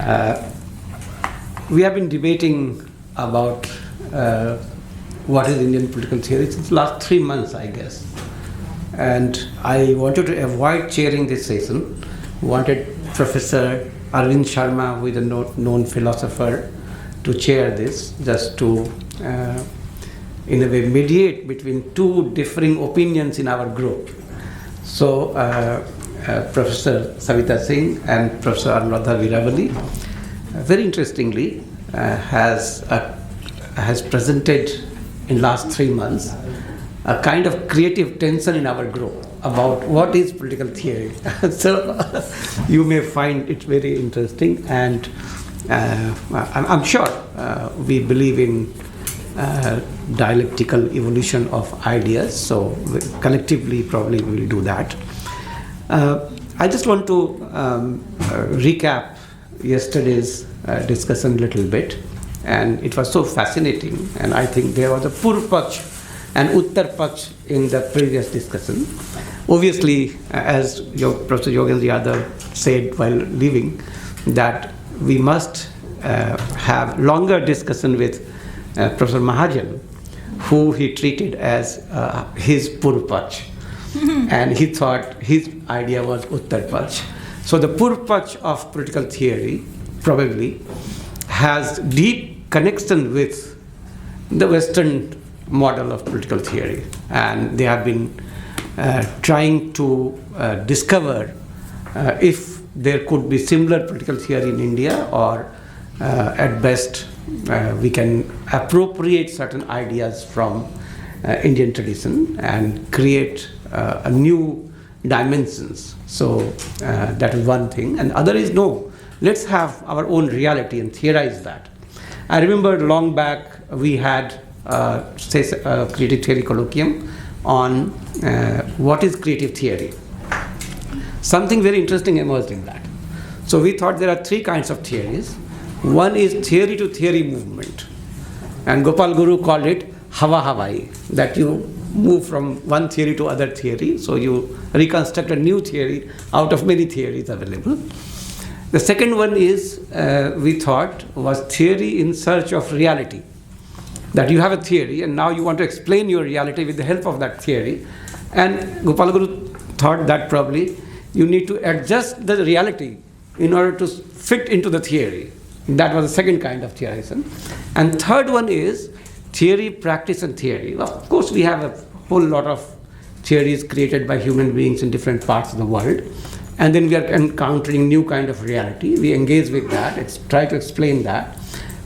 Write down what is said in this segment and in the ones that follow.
We have been debating about what is Indian political theory since the last 3 months, I guess. And I wanted to avoid chairing this session. Wanted Professor Arvind Sharma, who is a known philosopher, to chair this, just to, in a way, mediate between two differing opinions in our group. So, Professor Savita Singh and Professor Anuradha Veeravali, very interestingly, has presented in last 3 months a kind of creative tension in our group about what is political theory. So you may find it very interesting, and I'm sure we believe in dialectical evolution of ideas, so collectively probably we will do that. I just want to recap yesterday's discussion a little bit, and it was so fascinating, and I think there was a Purv Paksh and Uttar Paksh in the previous discussion. Obviously, as Professor Yogendra Yadav said while leaving, that we must have longer discussion with Professor Mahajan, who he treated as his Purv Paksh. And he thought his idea was Uttar Paksh. So the Purv Paksh of political theory probably has deep connection with the Western model of political theory, and they have been trying to discover if there could be similar political theory in India, or at best we can appropriate certain ideas from Indian tradition and create a new dimensions. So that is one thing, and other is no, let's have our own reality and theorize that. I remember long back we had creative theory colloquium on what is creative theory. Something very interesting emerged in that. So we thought there are 3 kinds of theories. One is theory to theory movement, and Gopal Guru called it Hawa Hawai, that you move from one theory to other theory, so you reconstruct a new theory out of many theories available. The second one is, we thought, was theory in search of reality. That you have a theory and now you want to explain your reality with the help of that theory. And Gopal Guru thought that probably you need to adjust the reality in order to fit into the theory. That was the second kind of theorization. And third one is theory, practice and theory. Well, of course, we have a whole lot of theories created by human beings in different parts of the world. And then we are encountering new kind of reality. We engage with that, try to explain that.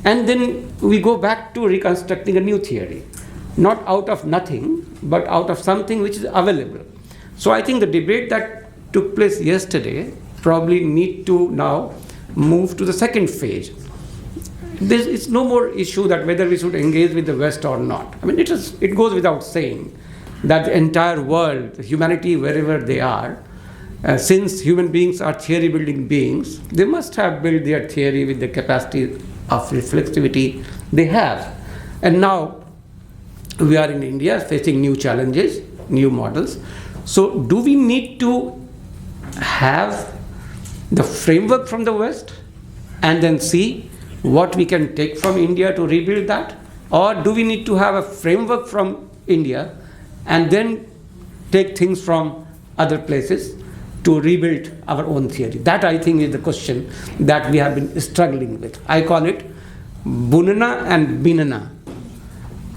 And then we go back to reconstructing a new theory, not out of nothing, but out of something which is available. So I think the debate that took place yesterday probably need to now move to the second phase. It's no more issue that whether we should engage with the West or not. I mean, it goes without saying that the entire world, humanity, wherever they are, since human beings are theory-building beings, they must have built their theory with the capacity of reflexivity they have. And now we are in India facing new challenges, new models. So do we need to have the framework from the West and then see what we can take from India to rebuild that? Or do we need to have a framework from India and then take things from other places to rebuild our own theory? That, I think, is the question that we have been struggling with. I call it bunana and binana.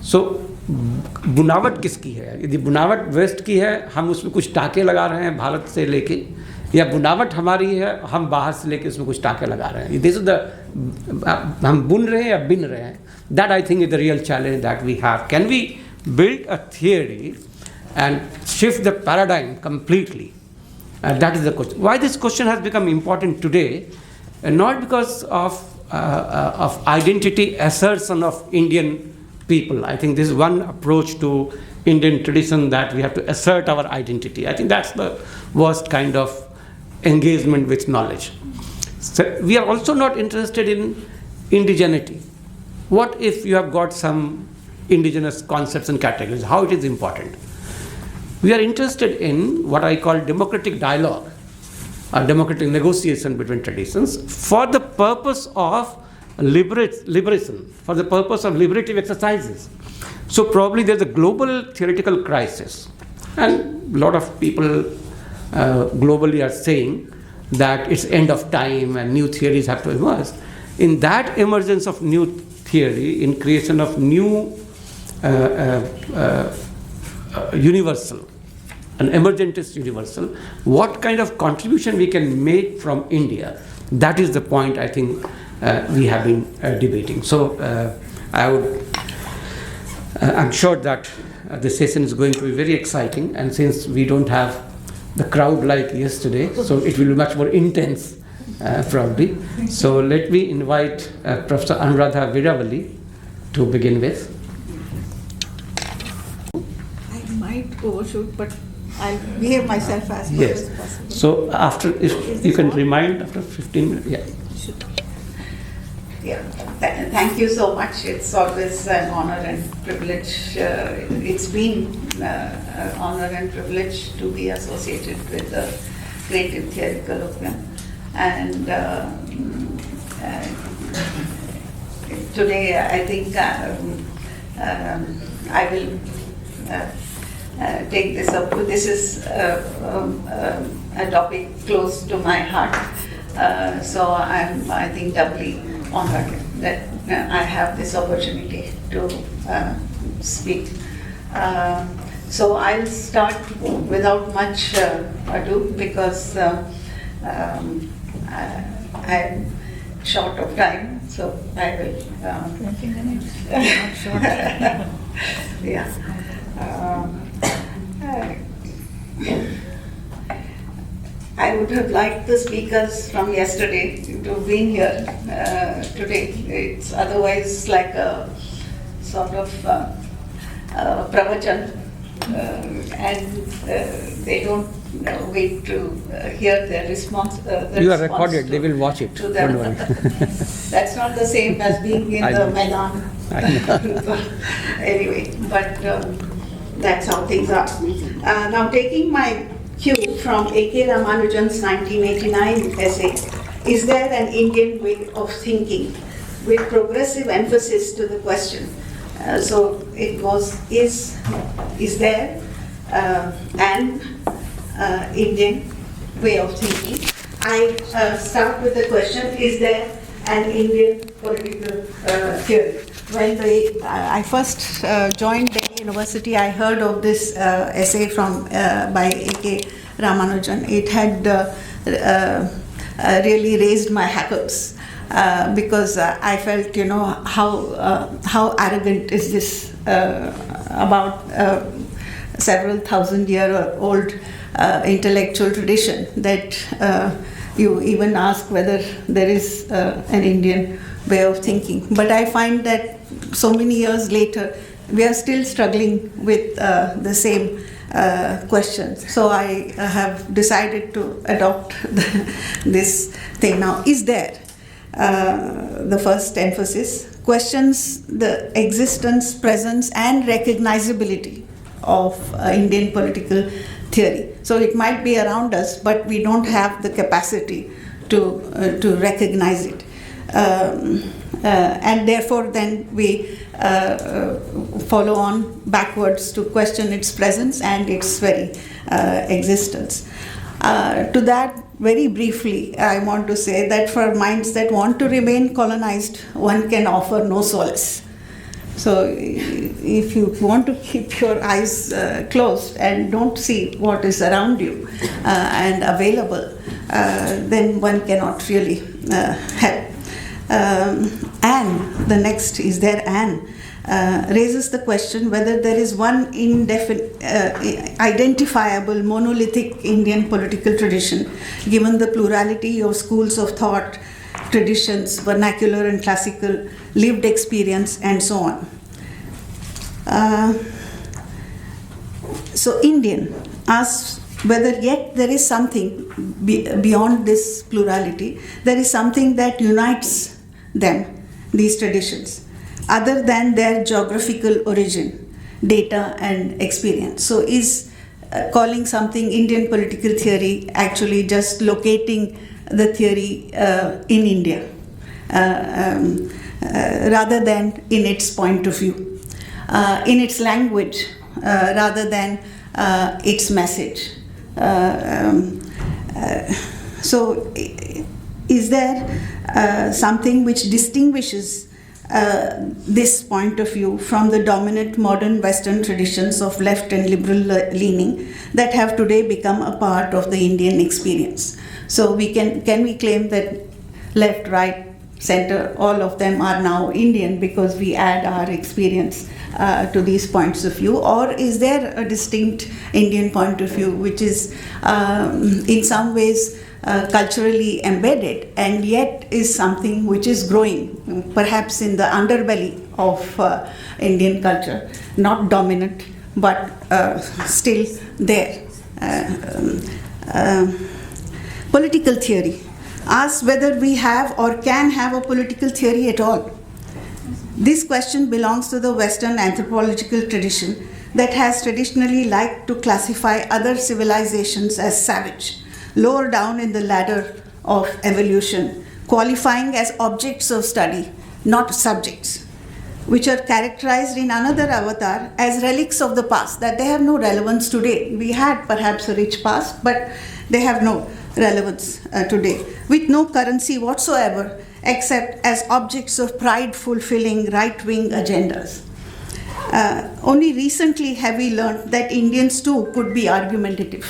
So बुनावट किसकी है? यदि बुनावट waste की है, हम उसमें कुछ टाके लगा रहे हैं भारत से लेके, या बुनावट हमारी है, हम बाहर से लेके उसमें कुछ टाके लगा रहे हैं. This is हम बुन रहे हैं या बिन रहे हैं? That, I think, is the real challenge that we have. Can we build a theory and shift the paradigm completely? That is the question. Why this question has become important today, not because of identity assertion of Indian people. I think this is one approach to Indian tradition, that we have to assert our identity. I think that's the worst kind of engagement with knowledge. So we are also not interested in indigeneity. What if you have got some indigenous concepts and categories? How it is important? We are interested in what I call democratic dialogue. democratic negotiation between traditions for the purpose of liberation, for the purpose of liberative exercises. So probably there's a global theoretical crisis, and a lot of people globally are saying that it's end of time and new theories have to emerge. In that emergence of new theory, in creation of new universal, an emergentist universal, what kind of contribution we can make from India? That is the point I think we have been debating. So I'm sure that the session is going to be very exciting, and since we don't have the crowd like yesterday, so it will be much more intense probably. So let me invite Professor Anuradha Viravali to begin with. I might overshoot, but I'll behave myself as much as possible. So after, if you can remind after 15 minutes, yeah. Yeah, thank you so much. It's always an honor and privilege. It's been an honor and privilege to be associated with the Creative Theory Colloquium. And today I think I will take this up. This is a topic close to my heart. So I'm, I think, doubly honored that I have this opportunity to speak. So I'll start without much ado, because I'm short of time, so I will. 20 minutes, not short. Yeah. I would have liked the speakers from yesterday to have been here today. It's otherwise like a sort of pravachan, and they don't wait to hear their response. You are recorded, they will watch it. Don't worry. That's not the same as being in the Maidan. Anyway, but that's how things are. Now, taking my cue from A.K. Ramanujan's 1989 essay, "Is there an Indian way of thinking?" with progressive emphasis to the question. So it was, is there an Indian way of thinking? I start with the question, is there an Indian political theory? When I first joined Delhi University, I heard of this essay from by A.K. Ramanujan. It had really raised my hackles because I felt, how arrogant is this about several thousand-year-old intellectual tradition that you even ask whether there is an Indian way of thinking. But I find that so many years later, we are still struggling with the same questions. So I have decided to adopt this thing now. Is there, the first emphasis, questions the existence, presence, and recognizability of Indian political theory. So it might be around us, but we don't have the capacity to recognize it. And therefore then we follow on backwards to question its presence and its very existence. To that, very briefly, I want to say that for minds that want to remain colonized, one can offer no solace. So if you want to keep your eyes closed and don't see what is around you and available, then one cannot really help. And the next, is there an, raises the question whether there is one identifiable monolithic Indian political tradition, given the plurality of schools of thought, traditions, vernacular and classical, lived experience, and so on. So Indian asks whether yet there is something beyond this plurality, there is something that unites them, these traditions, other than their geographical origin, data and experience. So is calling something Indian political theory, actually just locating the theory in India rather than in its point of view, in its language rather than its message. So, is there something which distinguishes this point of view from the dominant modern Western traditions of left and liberal leaning that have today become a part of the Indian experience? So, can we claim that left, right, center, all of them are now Indian because we add our experience to these points of view? Or is there a distinct Indian point of view which is in some ways culturally embedded and yet is something which is growing, perhaps in the underbelly of Indian culture, not dominant but still there? Political theory asks whether we have or can have a political theory at all. This question belongs to the Western anthropological tradition that has traditionally liked to classify other civilizations as savage, lower down in the ladder of evolution, qualifying as objects of study, not subjects, which are characterized in another avatar as relics of the past, that they have no relevance today. We had perhaps a rich past, but they have no relevance today, with no currency whatsoever except as objects of pride-fulfilling right-wing agendas. Only recently have we learned that Indians too could be argumentative.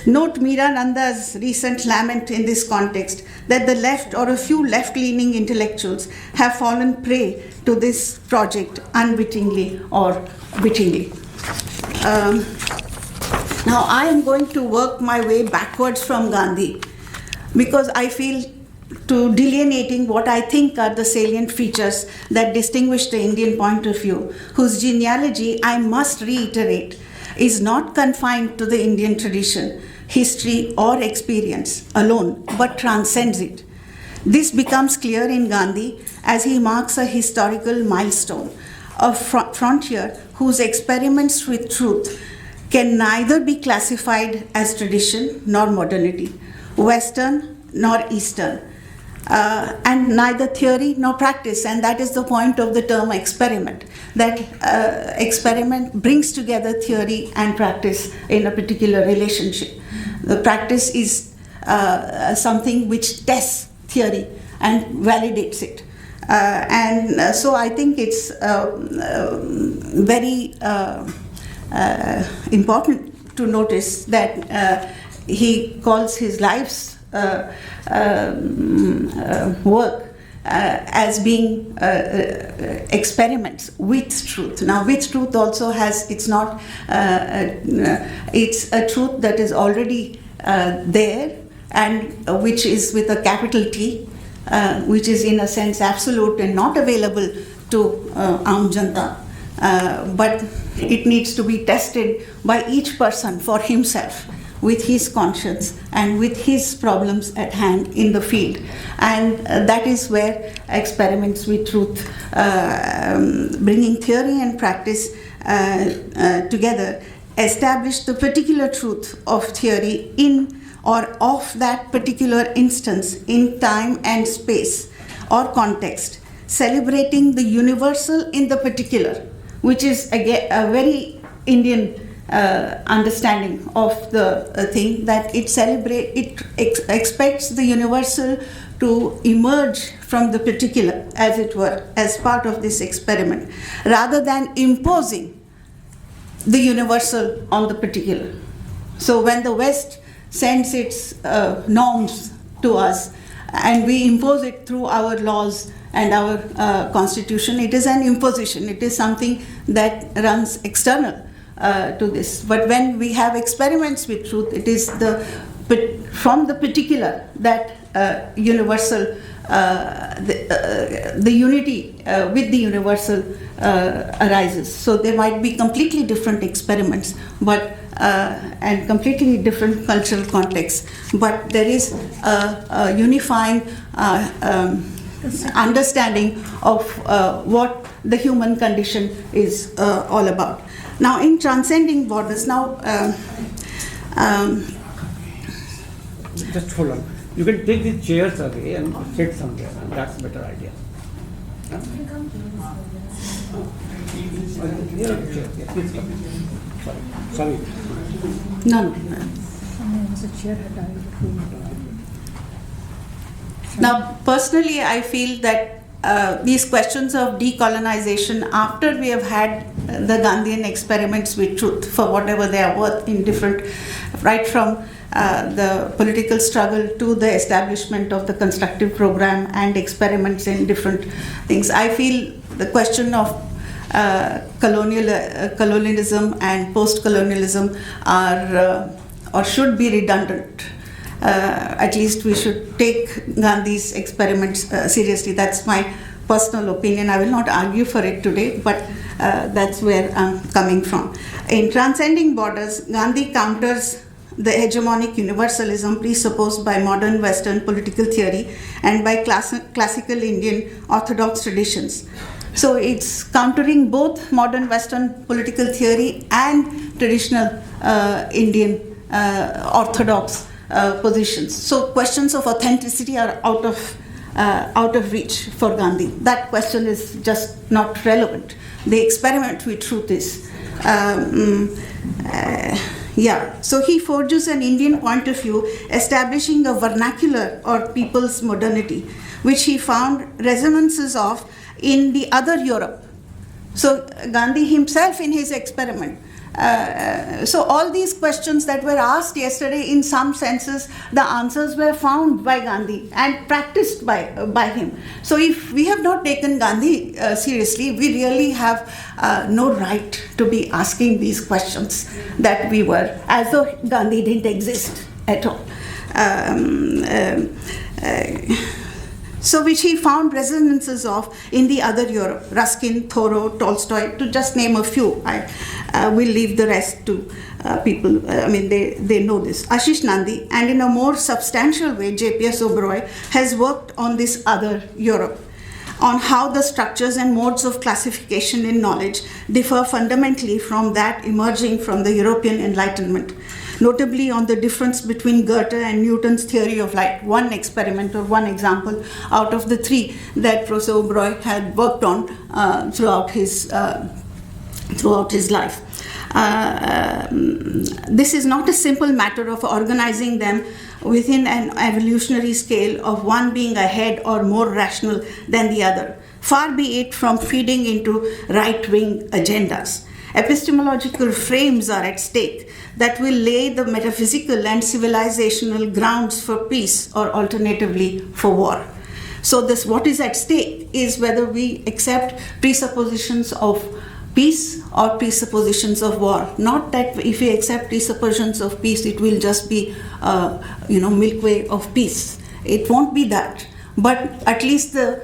Note Meerananda's recent lament in this context that the left or a few left-leaning intellectuals have fallen prey to this project unwittingly or wittingly. Now I am going to work my way backwards from Gandhi because I feel to delineating what I think are the salient features that distinguish the Indian point of view, whose genealogy, I must reiterate, is not confined to the Indian tradition, history, or experience alone, but transcends it. This becomes clear in Gandhi as he marks a historical milestone, a frontier whose experiments with truth can neither be classified as tradition nor modernity, Western nor Eastern, and neither theory nor practice. And that is the point of the term experiment, that experiment brings together theory and practice in a particular relationship. The practice is something which tests theory and validates it. So I think it's very important to notice that he calls his life's work as being experiments with truth. Now, with truth also has, it's not, it's a truth that is already there and which is with a capital T, which is in a sense absolute and not available to Aam Janta. But it needs to be tested by each person for himself, with his conscience and with his problems at hand in the field. And that is where experiments with truth, bringing theory and practice together, establish the particular truth of theory in or of that particular instance in time and space or context, celebrating the universal in the particular, which is again a very Indian understanding of the thing, that it expects the universal to emerge from the particular, as it were, as part of this experiment, rather than imposing the universal on the particular. So when the West sends its norms to us and we impose it through our laws and our constitution, it is an imposition. It is something that runs external to this. But when we have experiments with truth, it is from the particular that universal, the unity with the universal arises. So there might be completely different experiments, but and completely different cultural contexts, but there is a unifying understanding of what the human condition is all about. Now, in transcending borders, Just hold on. You can take the chairs away and sit somewhere, and that's a better idea. Huh? Here are the chairs. Yeah, please come. Sorry. no. The chair had died. Now, personally, I feel that these questions of decolonization, after we have had the Gandhian experiments with truth, for whatever they are worth, in different, right from the political struggle to the establishment of the constructive program and experiments in different things, I feel the question of colonialism and post-colonialism are or should be redundant. At least we should take Gandhi's experiments seriously. That's my personal opinion. I will not argue for it today, but that's where I'm coming from. In Transcending Borders, Gandhi counters the hegemonic universalism presupposed by modern Western political theory and by classical Indian orthodox traditions. So it's countering both modern Western political theory and traditional Indian orthodox positions. So questions of authenticity are out of reach for Gandhi. That question is just not relevant. The experiment with truth is. So he forges an Indian point of view, establishing a vernacular or people's modernity, which he found resonances of in the other Europe. So Gandhi himself in his experiment. So all these questions that were asked yesterday, in some senses, the answers were found by Gandhi and practiced by him. So if we have not taken Gandhi seriously, we really have no right to be asking these questions that we were, as though Gandhi didn't exist at all. So which he found resonances of in the other Europe, Ruskin, Thoreau, Tolstoy, to just name a few. I will leave the rest to people. They know this. Ashish Nandi, and in a more substantial way, J.P.S. Oberoi has worked on this other Europe, on how the structures and modes of classification in knowledge differ fundamentally from that emerging from the European Enlightenment, notably on the difference between Goethe and Newton's theory of light, one experiment or one example out of the three that Professor Oberoi had worked on throughout his life. This is not a simple matter of organizing them within an evolutionary scale of one being ahead or more rational than the other. Far be it from feeding into right-wing agendas. Epistemological frames are at stake that will lay the metaphysical and civilizational grounds for peace, or alternatively for war. So this, what is at stake is whether we accept presuppositions of peace or presuppositions of war. Not that if we accept presuppositions of peace, it will just be, Milky Way of peace. It won't be that. But at least the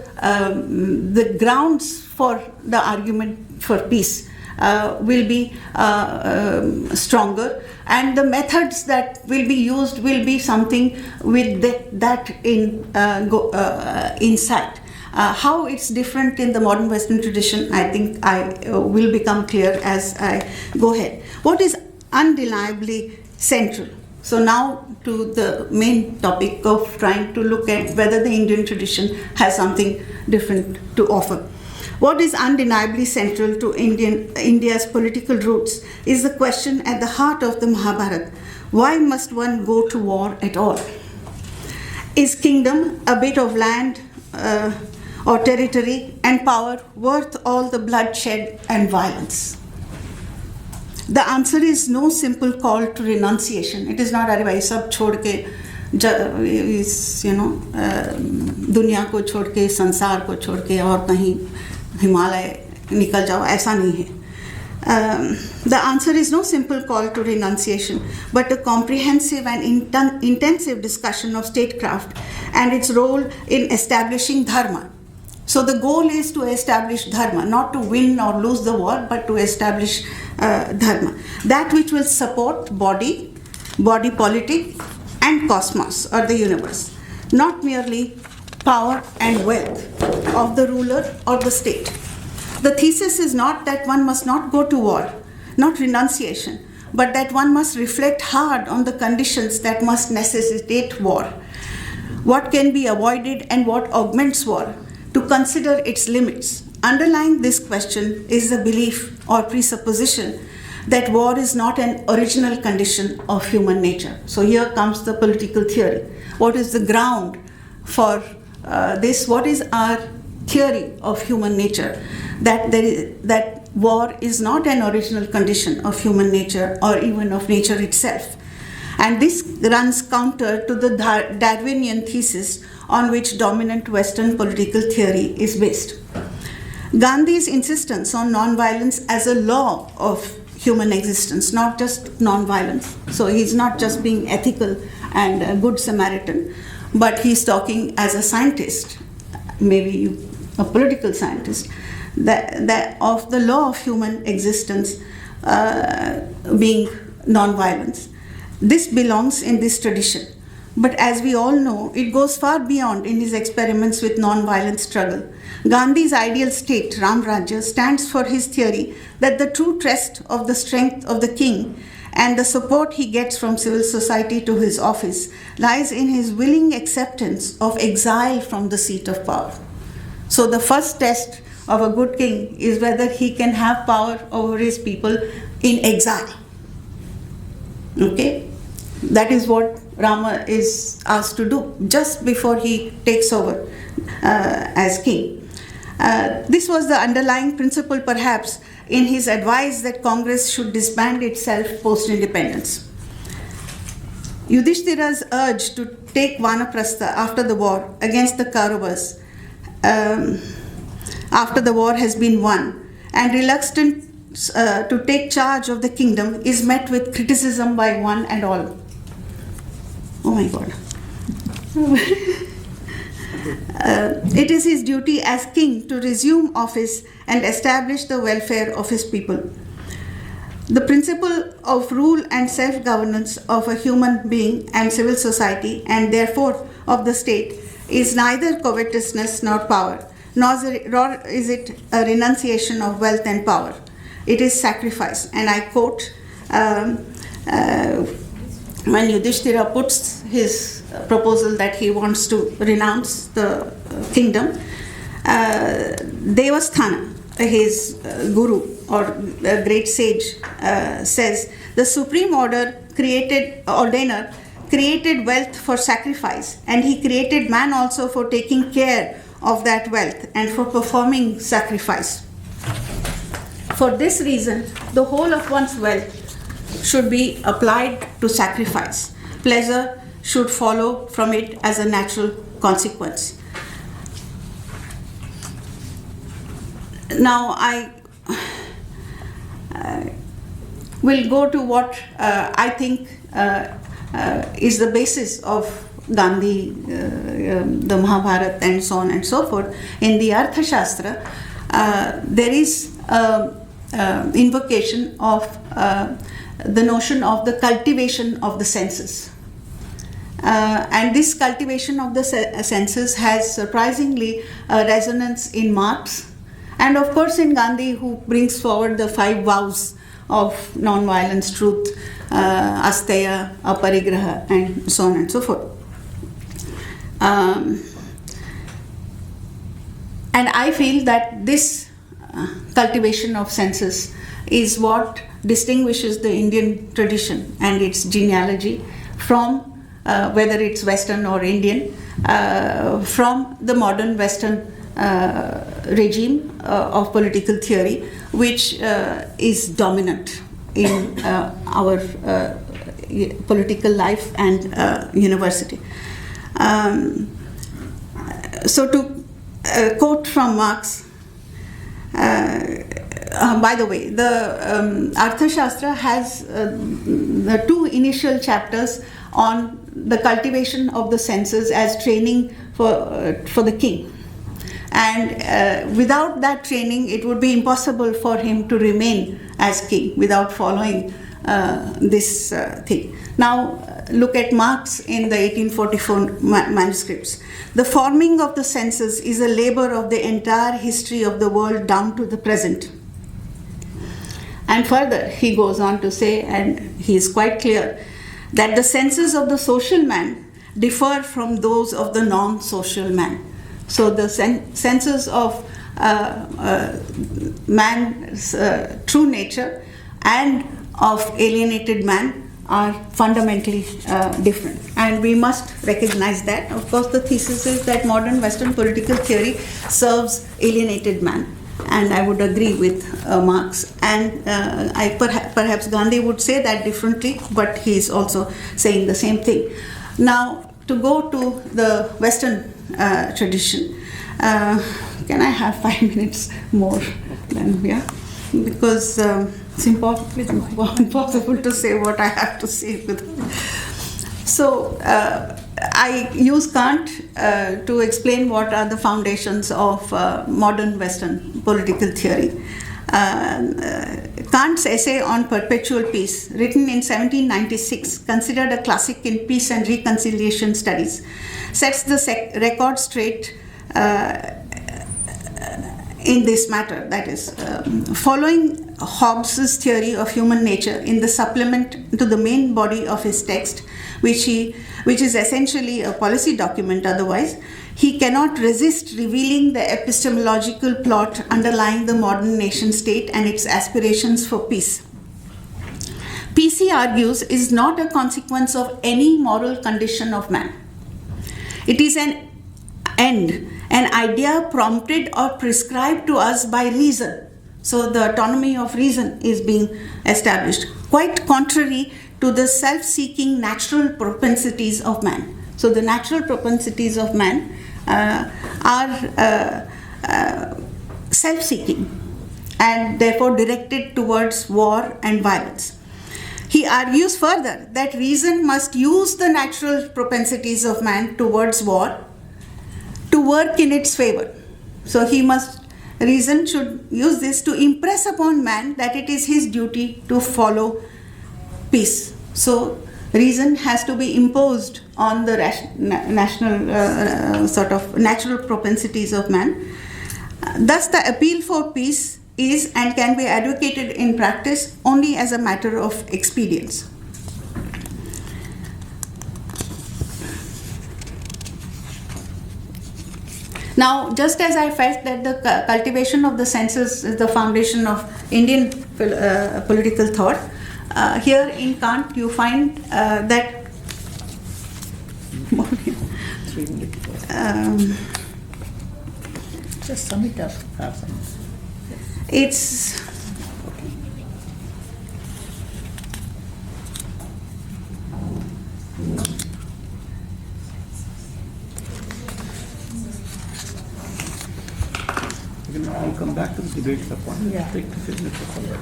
grounds for the argument for peace will be stronger, and the methods that will be used will be something with that in sight. How it's different in the modern Western tradition, I think I will become clear as I go ahead. What is undeniably central? So now to the main topic of trying to look at whether the Indian tradition has something different to offer. What is undeniably central to India's political roots is the question at the heart of the Mahabharata: why must one go to war at all? Is kingdom, a bit of land or territory, and power worth all the bloodshed and violence? The answer is no simple call to renunciation. It is not, अरे भाई सब छोड़ के दुनिया को छोड़ के, संसार को छोड़ के और कहीं हिमालय निकल जाओ, ऐसा नहीं है. The answer is no simple call to renunciation, but a comprehensive and intensive discussion of statecraft and its role in establishing dharma. So the goal is to establish dharma, not to win or lose the war, but to establish dharma. That which will support body politic, and cosmos, or the universe. Not merely power and wealth of the ruler or the state. The thesis is not that one must not go to war, not renunciation, but that one must reflect hard on the conditions that must necessitate war, what can be avoided and what augments war, to consider its limits. Underlying this question is the belief or presupposition that war is not an original condition of human nature. So here comes the political theory. What is the ground for this? What is our theory of human nature? That war is not an original condition of human nature or even of nature itself. And this runs counter to the Darwinian thesis on which dominant Western political theory is based. Gandhi's insistence on nonviolence as a law of human existence, not just non-violence. So he's not just being ethical and a good Samaritan, but he's talking as a scientist, maybe a political scientist, that of the law of human existence being non-violence. This belongs in this tradition. But as we all know, it goes far beyond in his experiments with non-violent struggle. Gandhi's ideal state, Ram Rajya, stands for his theory that the true test of the strength of the king and the support he gets from civil society to his office lies in his willing acceptance of exile from the seat of power. So the first test of a good king is whether he can have power over his people in exile. Okay? That is what Rama is asked to do just before he takes over as king. This was the underlying principle, perhaps, in his advice that Congress should disband itself post-independence. Yudhishthira's urge to take Vanaprastha after the war against the Kauravas, after the war has been won, and reluctance to take charge of the kingdom is met with criticism by one and all. Oh my God. It is his duty as king to resume office and establish the welfare of his people. The principle of rule and self-governance of a human being and civil society, and therefore of the state, is neither covetousness nor power, nor is it a renunciation of wealth and power. It is sacrifice. And I quote, when Yudhishthira puts his proposal that he wants to renounce the kingdom, Devasthana, his guru or great sage, says the supreme ordainer created wealth for sacrifice, and he created man also for taking care of that wealth and for performing sacrifice. For this reason, the whole of one's wealth should be applied to sacrifice. Pleasure should follow from it as a natural consequence. Now I will go to what I think is the basis of Gandhi, the Mahabharata and so on and so forth. In the Arthashastra, there is invocation of the notion of the cultivation of the senses. And this cultivation of the senses has surprisingly a resonance in Marx and of course in Gandhi, who brings forward the 5 vows of non-violence, truth, asteya, aparigraha, and so on and so forth. And I feel that this cultivation of senses is what distinguishes the Indian tradition and its genealogy from, whether it's Western or Indian, from the modern Western regime of political theory, which is dominant in our political life and university. So to quote from Marx, by the way, the Arthashastra has the 2 initial chapters on the cultivation of the senses as training for the king. And without that training, it would be impossible for him to remain as king without following this thing. Now, look at Marx in the 1844 manuscripts. The forming of the senses is a labor of the entire history of the world down to the present. And further, he goes on to say, and he is quite clear, that the senses of the social man differ from those of the non-social man. So the senses of man's true nature and of alienated man are fundamentally different, and we must recognize that. Of course, the thesis is that modern Western political theory serves alienated man, and I would agree with Marx, and perhaps Gandhi would say that differently, but he is also saying the same thing. Now, to go to the Western tradition, can I have 5 minutes more? Then, yeah, because it's impossible to say what I have to say. So I use Kant to explain what are the foundations of modern Western political theory. Kant's essay on perpetual peace, written in 1796, considered a classic in peace and reconciliation studies, sets the record straight in this matter. That is, following Hobbes's theory of human nature in the supplement to the main body of his text, which is essentially a policy document otherwise, he cannot resist revealing the epistemological plot underlying the modern nation state and its aspirations for peace. Peace, he argues, is not a consequence of any moral condition of man. It is an end, an idea prompted or prescribed to us by reason. So the autonomy of reason is being established, quite contrary to the self-seeking natural propensities of man. So the natural propensities of man are self-seeking and therefore directed towards war and violence. He argues further that reason must use the natural propensities of man towards war to work in its favor. So reason should use this to impress upon man that it is his duty to follow peace. So reason has to be imposed on the natural propensities of man. Thus, the appeal for peace is and can be advocated in practice only as a matter of expedience. Now, just as I felt that the cultivation of the senses is the foundation of Indian political thought, here in Kant you find that Just sum it up. it's I'll come back to the debate point. Yeah. Take 15 minutes for that.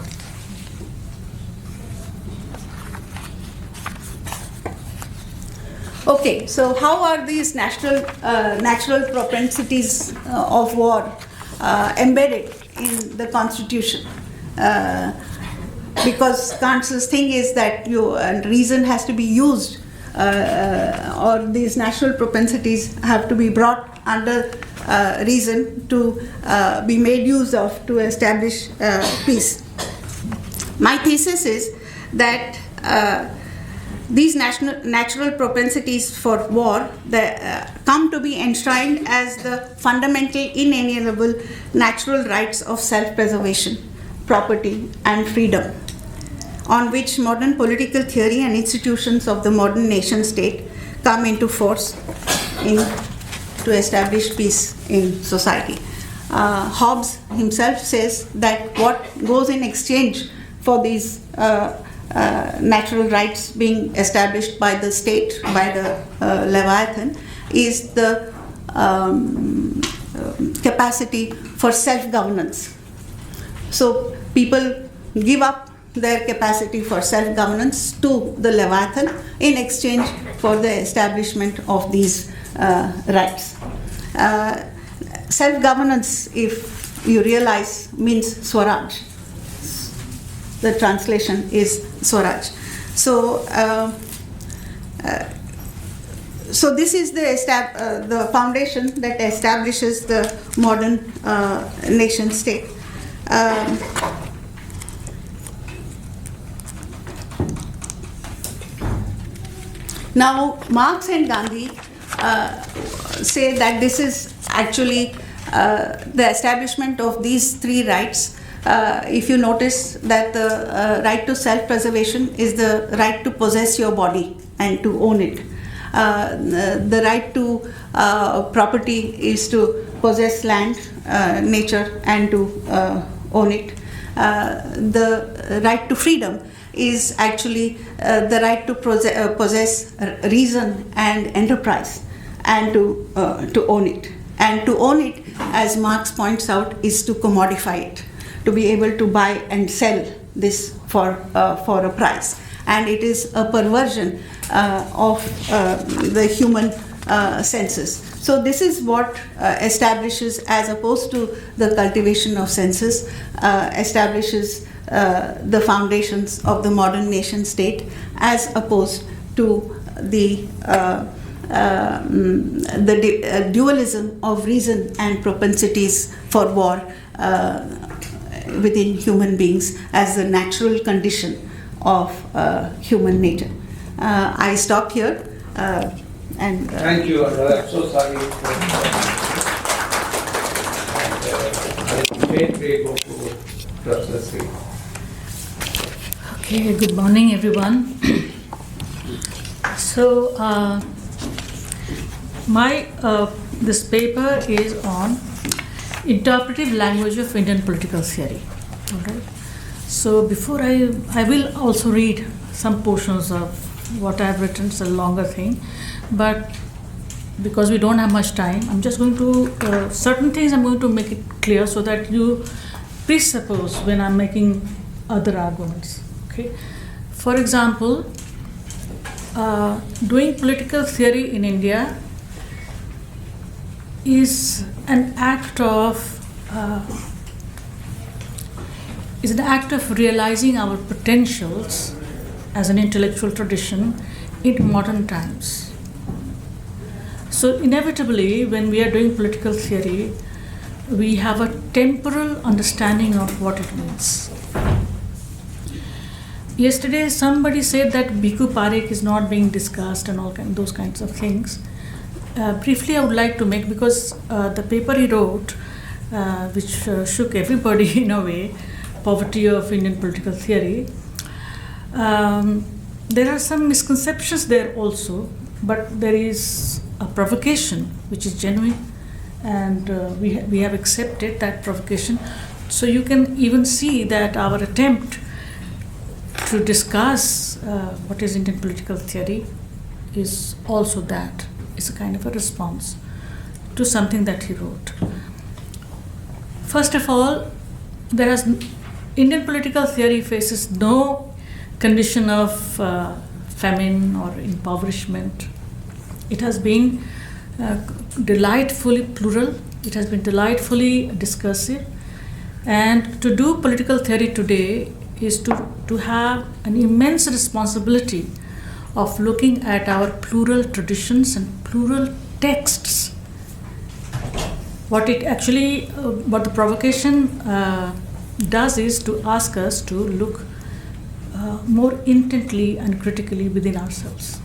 okay. So, how are these natural propensities of war embedded in the constitution? Because Kant's thing is that reason has to be used, or these natural propensities have to be brought under reason to be made use of to establish peace. My thesis is that these natural propensities for war come to be enshrined as the fundamental, inalienable natural rights of self-preservation, property, and freedom, on which modern political theory and institutions of the modern nation state come into force to establish peace in society. Hobbes himself says that what goes in exchange for these natural rights being established by the state, by the Leviathan, is the capacity for self-governance. So people give up their capacity for self-governance to the Leviathan in exchange for the establishment of these rights. Self-governance, if you realize, means Swaraj. The translation is Swaraj. So this is the foundation that establishes the modern nation state. Now, Marx and Gandhi say that this is actually the establishment of these three rights. If you notice that the right to self-preservation is the right to possess your body and to own it. The right to property is to possess land, nature, and to own it. The right to freedom is actually the right to possess reason and enterprise, and to own it. And to own it, as Marx points out, is to commodify it, to be able to buy and sell this for a price. And it is a perversion of the human senses. So this is what establishes, as opposed to the cultivation of senses, establishes the foundations of the modern nation state, as opposed to the dualism of reason and propensities for war within human beings as the natural condition of human nature. I stop here. And thank you. I'm so sorry. May go to Professor Sri. Okay, good morning, everyone. So, this paper is on interpretive language of Indian political theory. All right. So, before I will also read some portions of what I have written. It's a longer thing, but because we don't have much time, I'm just going to certain things I'm going to make it clear so that you presuppose when I'm making other arguments. Okay. For example, doing political theory in India is an act of realizing our potentials as an intellectual tradition in modern times. So inevitably, when we are doing political theory, we have a temporal understanding of what it means. Yesterday, somebody said that Bhikkhu Parekh is not being discussed and those kinds of things. Briefly, I would like to make, because the paper he wrote, which shook everybody in a way, Poverty of Indian Political Theory, there are some misconceptions there also, but there is a provocation which is genuine, and we have accepted that provocation. So you can even see that our attempt to discuss what is Indian political theory is also that. It's a kind of a response to something that he wrote. First of all, Indian political theory faces no condition of famine or impoverishment. It has been delightfully plural. It has been delightfully discursive. And to do political theory today is to have an immense responsibility of looking at our plural traditions and plural texts. What the provocation does is to ask us to look more intently and critically within ourselves.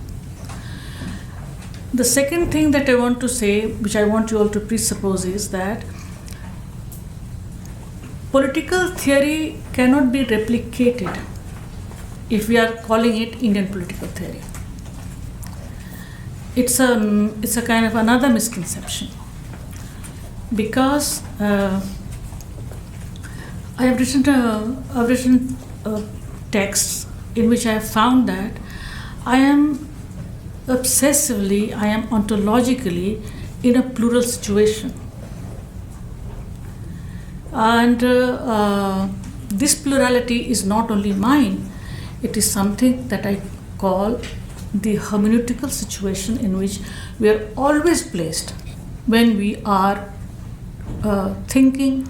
The second thing that I want to say, which I want you all to presuppose, is that political theory cannot be replicated if we are calling it Indian political theory. It's a kind of another misconception, because I have written texts in which I have found that I am ontologically in a plural situation. And this plurality is not only mine, it is something that I call the hermeneutical situation in which we are always placed when we are thinking,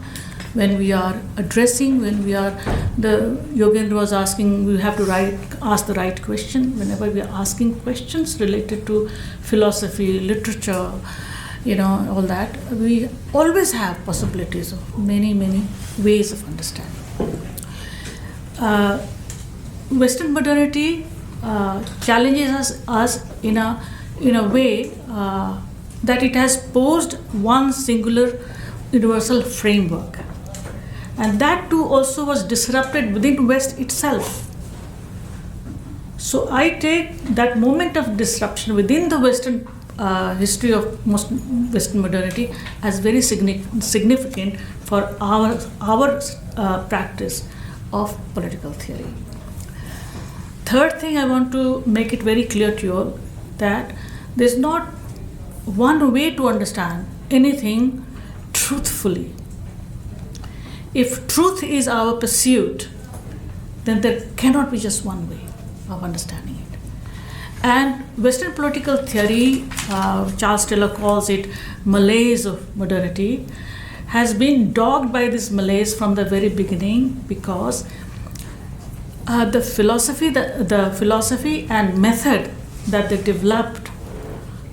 when we are addressing, Yogendra was asking, we have to ask the right question. Whenever we are asking questions related to philosophy, literature, all that, we always have possibilities of many, many ways of understanding. Western modernity challenges us in a way that it has posed one singular universal framework, and that too also was disrupted within West itself. So I take that moment of disruption within the Western history of most Western modernity as very significant for our practice of political theory. Third thing, I want to make it very clear to you all that there's not one way to understand anything truthfully. If truth is our pursuit, then there cannot be just one way of understanding it. And Western political theory, Charles Taylor calls it malaise of modernity, has been dogged by this malaise from the very beginning, because the philosophy and method that they developed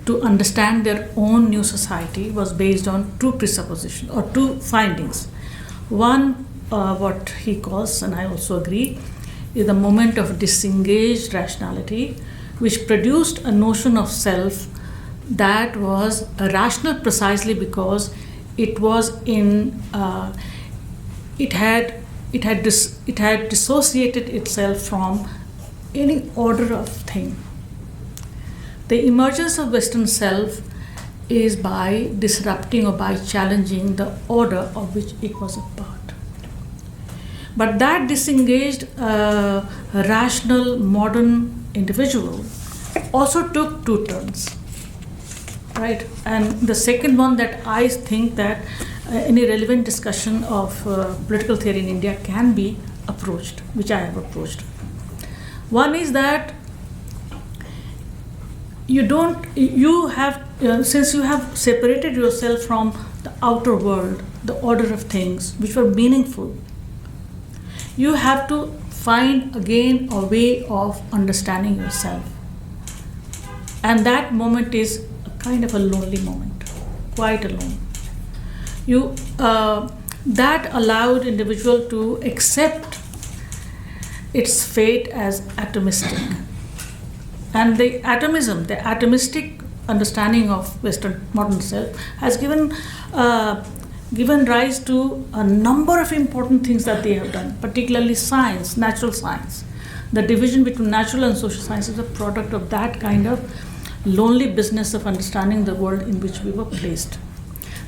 to understand their own new society was based on two presuppositions or two findings. One, what he calls, and I also agree, is the moment of disengaged rationality, which produced a notion of self that was rational precisely because it was it had dissociated itself from any order of thing. The emergence of Western self is by disrupting or by challenging the order of which it was a part. But that disengaged, rational, modern individual also took two turns, right? And the second one that I think that any relevant discussion of political theory in India can be approached, which I have approached. One is that since you have separated yourself from the outer world, the order of things which were meaningful, you have to find again a way of understanding yourself. And that moment is a kind of a lonely moment, quite alone. That allowed individual to accept its fate as atomistic. And the atomistic understanding of Western modern self has given rise to a number of important things that they have done, particularly science, natural science. The division between natural and social science is a product of that kind of lonely business of understanding the world in which we were placed.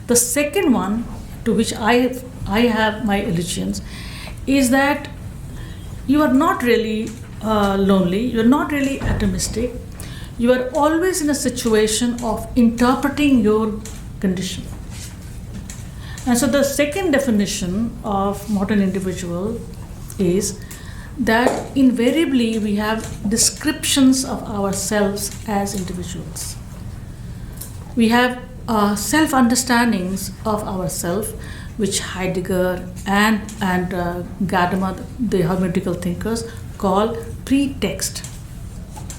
The second one, to which I have my allegiance, is that you are not really lonely, you are not really atomistic, you are always in a situation of interpreting your condition. And so the second definition of modern individual is that invariably we have descriptions of ourselves as individuals. We have self-understandings of ourselves, which Heidegger and Gadamer, the hermeneutical thinkers, call pretext.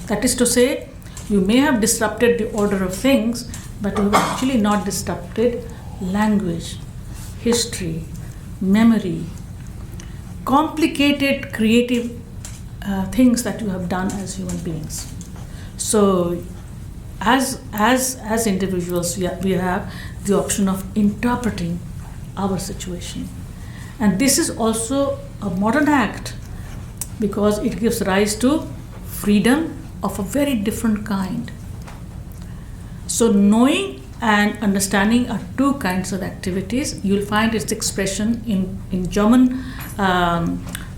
That is to say, you may have disrupted the order of things, but you have actually not disrupted language, history, memory, complicated creative things that you have done as human beings. So as individuals, we have the option of interpreting our situation. And this is also a modern act because it gives rise to freedom of a very different kind. So knowing and understanding are two kinds of activities. You'll find its expression in German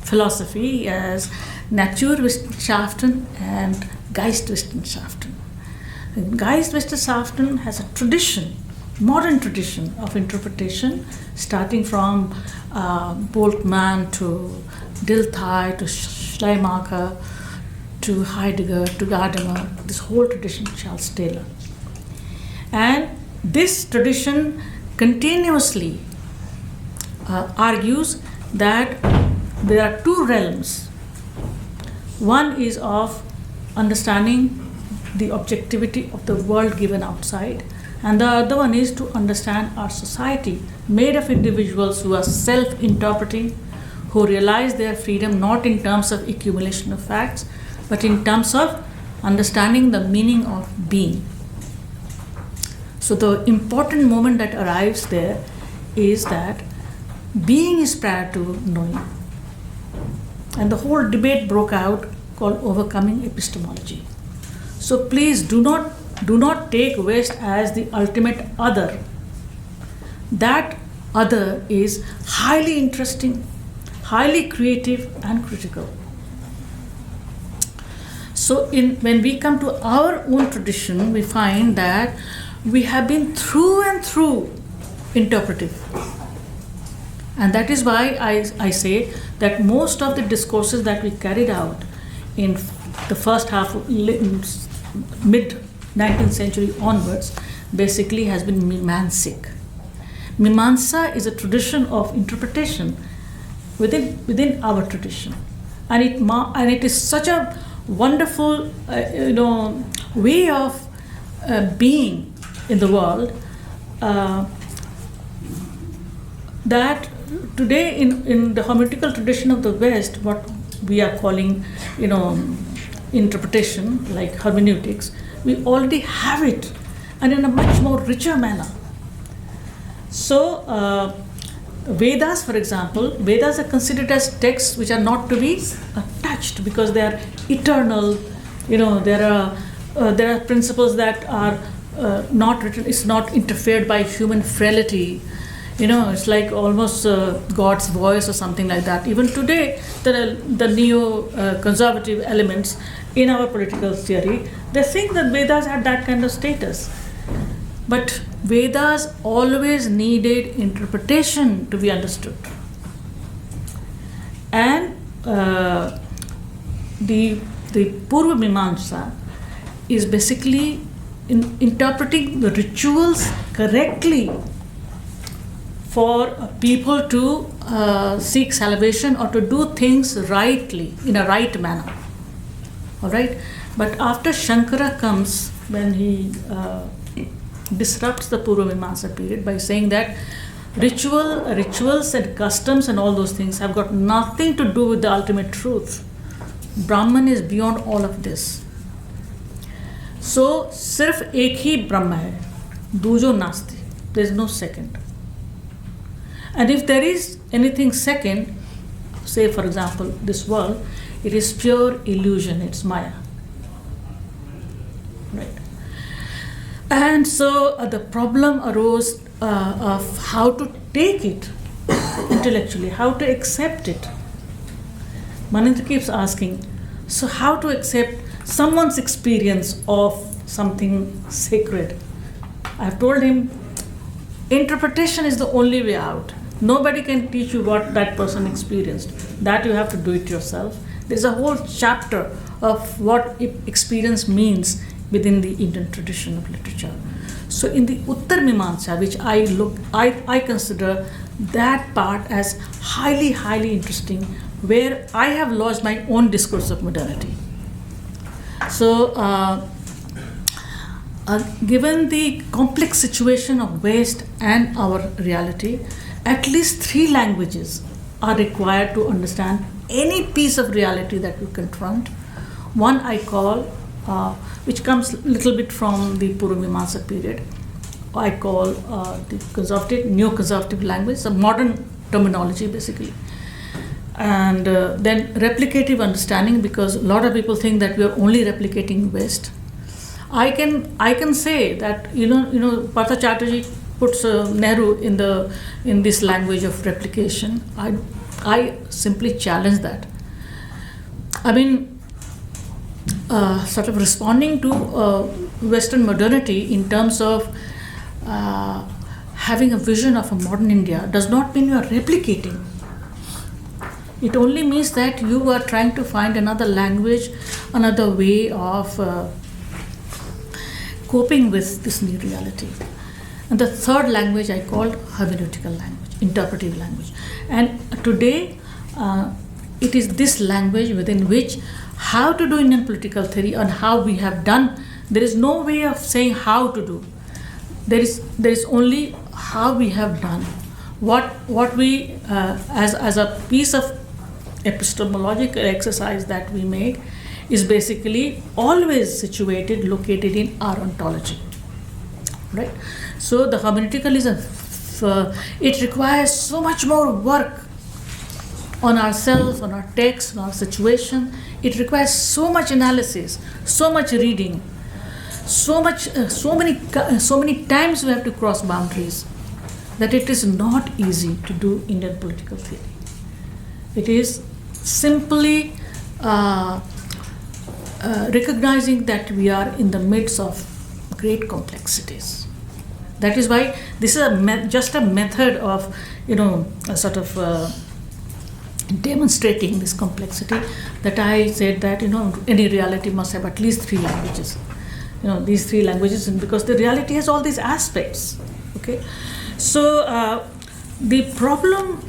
philosophy as Naturwissenschaften and Geistwissenschaften. Geistwissenschaften has a tradition, modern tradition of interpretation, starting from Boltzmann to Dilthey to Schleiermacher to Heidegger to Gadamer, this whole tradition, Charles Taylor. And this tradition continuously argues that there are two realms. One is of understanding the objectivity of the world given outside, and the other one is to understand our society made of individuals who are self-interpreting, who realize their freedom not in terms of accumulation of facts, but in terms of understanding the meaning of being. So the important moment that arrives there is that being is prior to knowing. And the whole debate broke out called overcoming epistemology. So please do not take West as the ultimate other. That other is highly interesting, highly creative and critical. So when we come to our own tradition, we find that we have been through and through interpretive. And that is why I say that most of the discourses that we carried out in the first half of mid-19th century onwards basically has been Mimamsic. Mimamsa is a tradition of interpretation within our tradition. And it is such a wonderful way of being in the world that today in the hermeneutical tradition of the West, what we are calling interpretation, like hermeneutics, we already have it, and in a much more richer manner. So Vedas, for example, Vedas are considered as texts which are not to be touched because they are eternal. There are principles that are not written. It's not interfered by human frailty. It's like almost God's voice or something like that. Even today, the neo-conservative elements in our political theory, they think that Vedas had that kind of status. But Vedas always needed interpretation to be understood. And the Purva Mimamsa is basically interpreting the rituals correctly for people to seek salvation or to do things rightly, in a right manner. All right? But after Shankara comes, when he disrupts the Purva Mimamsa period by saying that rituals and customs and all those things have got nothing to do with the ultimate truth. Brahman is beyond all of this. So, sirf ek hi Brahma hai, dujo nasti. There is no second. And if there is anything second, say for example this world, it is pure illusion, it's Maya. Right. And so the problem arose of how to take it intellectually, how to accept it. Manindra keeps asking, so how to accept someone's experience of something sacred? I've told him, interpretation is the only way out. Nobody can teach you what that person experienced. That you have to do it yourself. There's a whole chapter of what experience means within the Indian tradition of literature. So in the Uttar Mimamsa, which I consider that part as highly, highly interesting, where I have lodged my own discourse of modernity. So given the complex situation of West and our reality, at least 3 languages are required to understand any piece of reality that we confront. One I call, which comes a little bit from the Purva Mimamsa period, I call the neo-conservative language, a modern terminology basically. And then replicative understanding, because a lot of people think that we are only replicating West. I can say that Partha Chatterjee puts Nehru in this language of replication. I simply challenge that. I mean, sort of responding to Western modernity in terms of having a vision of a modern India does not mean you are replicating. It only means that you are trying to find another language, another way of coping with this new reality. And the third language I called hermeneutical language, interpretive language. And today, it is this language within which how to do Indian political theory and how we have done. There is no way of saying how to do. There is only how we have done. What we, as a piece of epistemological exercise that we make, is basically always situated, located in our ontology. Right? So the hermeneutical it requires so much more work on ourselves, on our text, on our situation. It requires so much analysis, so much reading, so many times we have to cross boundaries, that it is not easy to do Indian political theory. It is simply recognizing that we are in the midst of great complexities. That is why this is just a method of, a sort of demonstrating this complexity, that I said that, any reality must have at least 3 languages. These 3 languages, and because the reality has all these aspects. Okay, so the problem,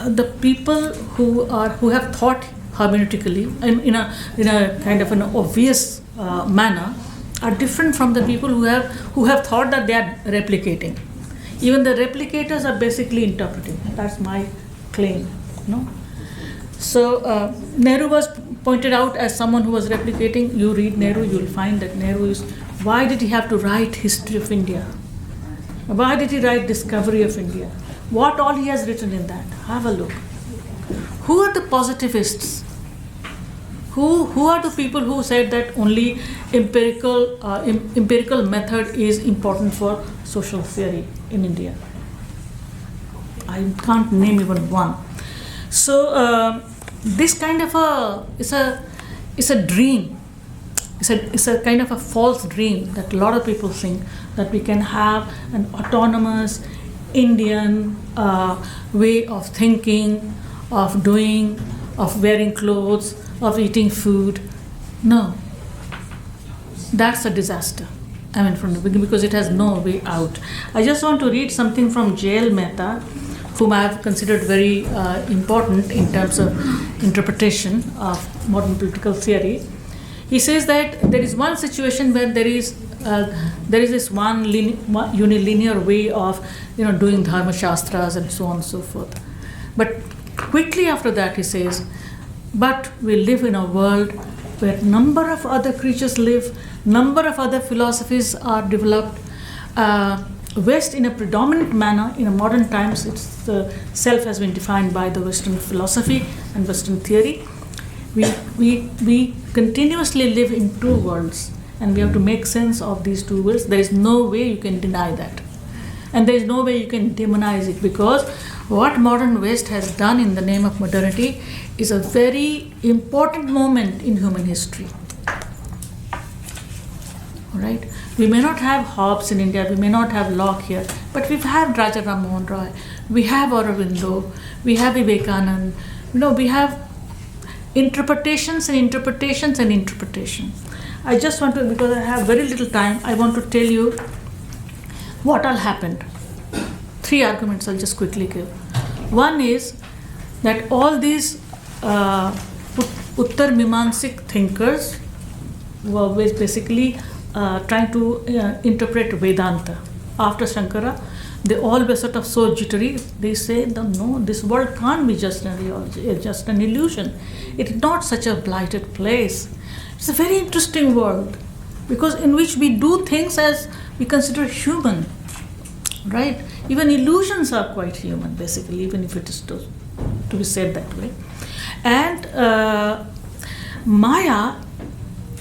the people who have thought hermeneutically in a kind of an obvious manner are different from the people who have thought that they are replicating. Even the replicators are basically interpreting. That's my claim. So Nehru was pointed out as someone who was replicating. You read Nehru, you'll find that Nehru is. Why did he have to write History of India? Why did he write Discovery of India? What all he has written in that? Have a look. Who are the positivists? Who are the people who said that only empirical method is important for social theory in India? I can't name even one. So this kind of it's a dream. It's a kind of a false dream that a lot of people think that we can have an autonomous Indian way of thinking, of doing, of wearing clothes, of eating food. No, that's a disaster. From the beginning, because it has no way out. I just want to read something from J.L. Mehta, whom I have considered very important in terms of interpretation of modern political theory. He says that there is one situation where there is this one unilinear way of doing dharma shastras and so on and so forth. But quickly after that he says, but we live in a world where number of other creatures live, number of other philosophies are developed. West in a predominant manner in a modern times, its self has been defined by the Western philosophy and Western theory. We continuously live in 2 worlds, and we have to make sense of these 2 worlds. There is no way you can deny that, and there is no way you can demonize it, because what modern West has done in the name of modernity is a very important moment in human history. All right. We may not have Hobbes in India, we may not have Locke here, but we've had Raja Ram Mohan Roy, we have Aurobindo, we have Vivekanand. We have interpretations and interpretations and interpretation. I just want to, because I have very little time, I want to tell you what all happened. 3 arguments I'll just quickly give. One is that all these Uttar Mimansik thinkers were basically trying to interpret Vedanta. After Shankara, they all were sort of so jittery. They say, no, this world can't be just an illusion. It is not such a blighted place. It's a very interesting world, because in which we do things as we consider human, right? Even illusions are quite human, basically, even if it is to be said that way. And Maya,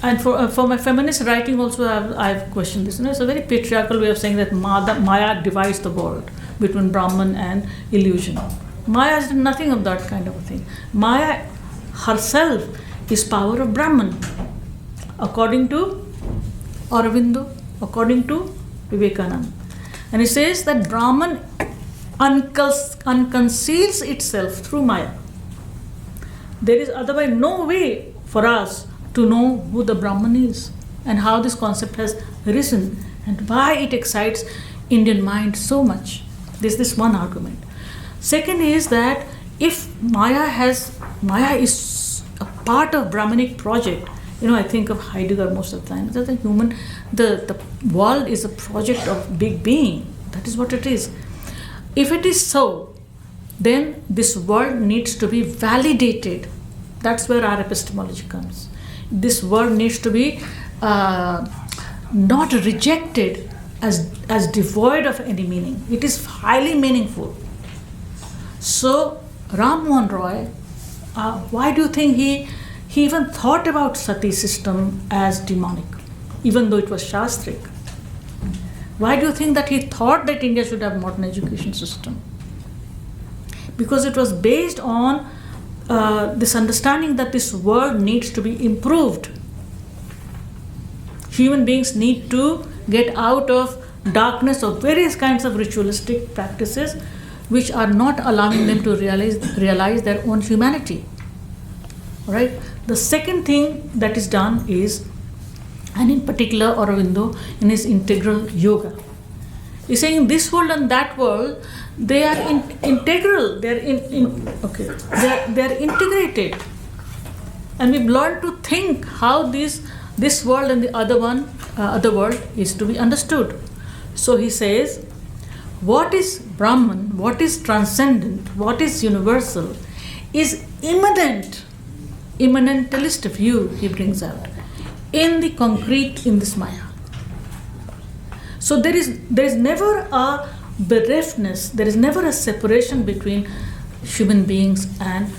and for my feminist writing also, I've questioned this. It's a very patriarchal way of saying that Maya divides the world between Brahman and illusion. Maya is nothing of that kind of a thing. Maya herself is power of Brahman, according to Aurobindo, according to Vivekananda. And he says that Brahman unconceals itself through Maya. There is otherwise no way for us to know who the Brahman is and how this concept has arisen and why it excites Indian mind so much. This is one argument. Second is that if Maya is a part of Brahmanic project, I think of Heidegger most of the time, that the world is a project of big being. That is what it is. If it is so, then this world needs to be validated. That's where our epistemology comes. this world needs to be not rejected as devoid of any meaning. It is highly meaningful. So Ram Mohan Roy, why do you think he even thought about sati system as demonic, even though it was shastric? Why do you think that he thought that India should have modern education system? Because it was based on this understanding that this world needs to be improved. Human beings need to get out of darkness of various kinds of ritualistic practices which are not allowing them to realize their own humanity. Right? The second thing that is done is, and in particular Aurobindo in his integral yoga, he's saying this world and that world, they are integral, they are integrated, and we've learned to think how this world and the other world is to be understood. So he says, what is Brahman, what is transcendent, what is universal, is immanentalist view he brings out in the concrete, in this Maya. So there is never a bereftness, there is never a separation between human beings and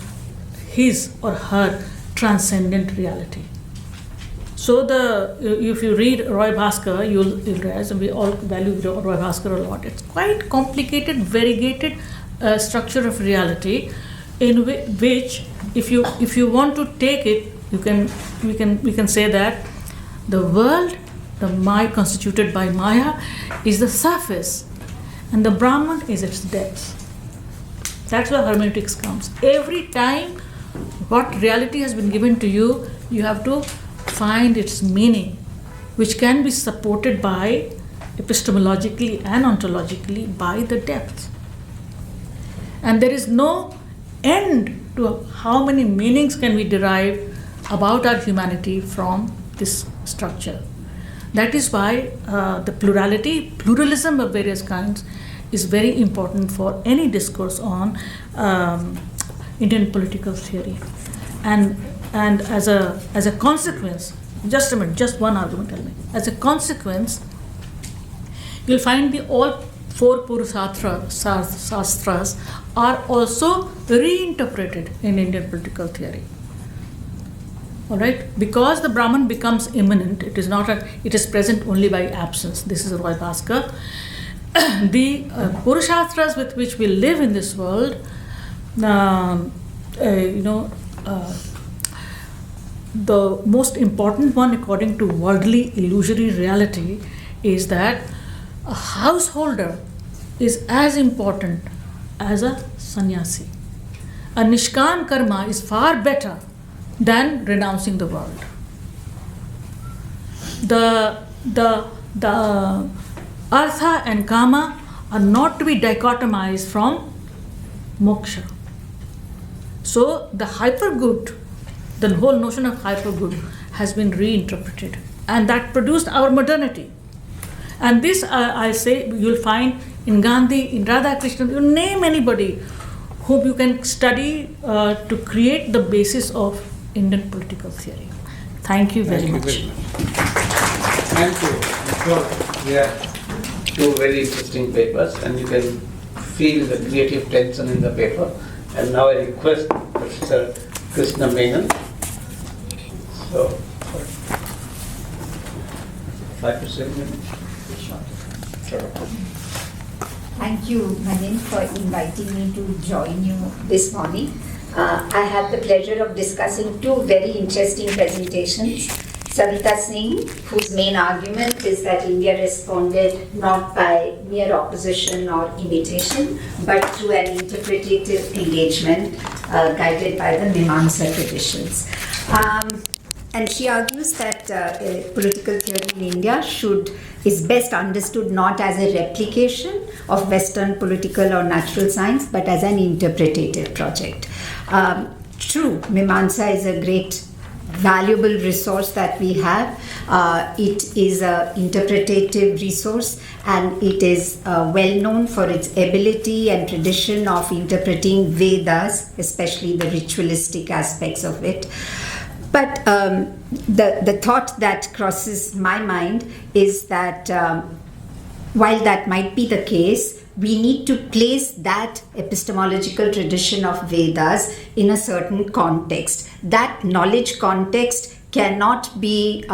his or her transcendent reality. So if you read Roy Bhaskar, you'll realize, and we all value Roy Bhaskar a lot, it's quite complicated, variegated structure of reality, in which if you want to take it, we can say that the world, the Maya constituted by Maya, is the surface, and the Brahman is its depth. That's where hermeneutics comes. Every time what reality has been given to you, you have to find its meaning, which can be supported by epistemologically and ontologically by the depth. And there is no end to how many meanings can we derive about our humanity from this structure. That is why the pluralism of various kinds is very important for any discourse on Indian political theory. And as a consequence, just a minute, just one argument, tell me. As a consequence, you'll find all four Purusharthas are also reinterpreted in Indian political theory. All right, because the Brahman becomes immanent, it is present only by absence. This is Roy Bhaskar. The Purusharthas with which we live in this world, the most important one according to worldly illusory reality is that a householder is as important as a sannyasi. A nishkan karma is far better than renouncing the world. The artha and kama are not to be dichotomized from moksha. So the hyper-good, the whole notion of hyper-good has been reinterpreted, and that produced our modernity. And this, I say, you'll find in Gandhi, in Radha Krishna, you name anybody whom you can study to create the basis of Indian political theory. Thank you very much. Thank you. We have two very interesting papers, and you can feel the creative tension in the paper. And now I request Professor Krishna Menon. So, 5 to 7 minutes. Thank you, Manin, for inviting me to join you this morning. I had the pleasure of discussing two very interesting presentations. Savita Singh, whose main argument is that India responded not by mere opposition or imitation, but through an interpretative engagement guided by the Mimamsa traditions. And she argues that political theory in India is best understood not as a replication of Western political or natural science, but as an interpretative project. True, Mimamsa is a great valuable resource that we have. It is an interpretative resource, and it is well known for its ability and tradition of interpreting Vedas, especially the ritualistic aspects of it. But the thought that crosses my mind is that while that might be the case, we need to place that epistemological tradition of Vedas in a certain context. That knowledge context cannot be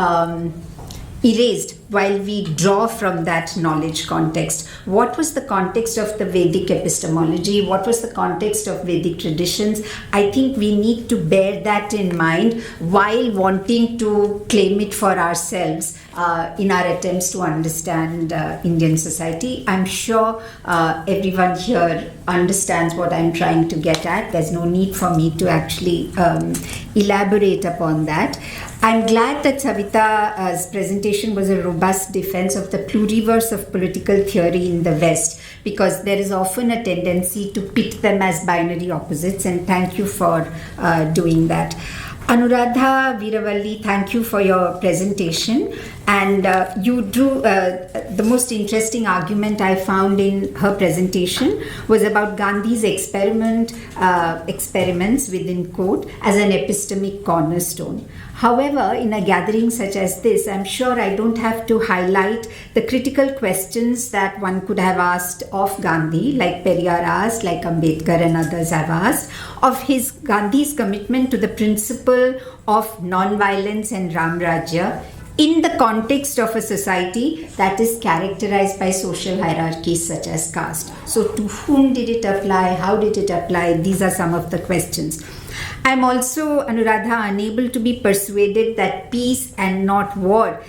erased while we draw from that knowledge context. What was the context of the Vedic epistemology? What was the context of Vedic traditions? I think we need to bear that in mind while wanting to claim it for ourselves in our attempts to understand Indian society. I'm sure everyone here understands what I'm trying to get at. There's no need for me to actually elaborate upon that. I'm glad that Savita's presentation was a robust defense of the pluriverse of political theory in the West, because there is often a tendency to pit them as binary opposites, and thank you for doing that. Anuradha Veeravalli, thank you for your presentation. And you drew the most interesting argument I found in her presentation was about Gandhi's experiments within quote as an epistemic cornerstone. However, in a gathering such as this, I'm sure I don't have to highlight the critical questions that one could have asked of Gandhi, like Periyar asked, like Ambedkar and others have asked, of Gandhi's commitment to the principle of non-violence and Ram Rajya in the context of a society that is characterized by social hierarchies such as caste. So to whom did it apply? How did it apply? These are some of the questions. I'm also, Anuradha, unable to be persuaded that peace and not war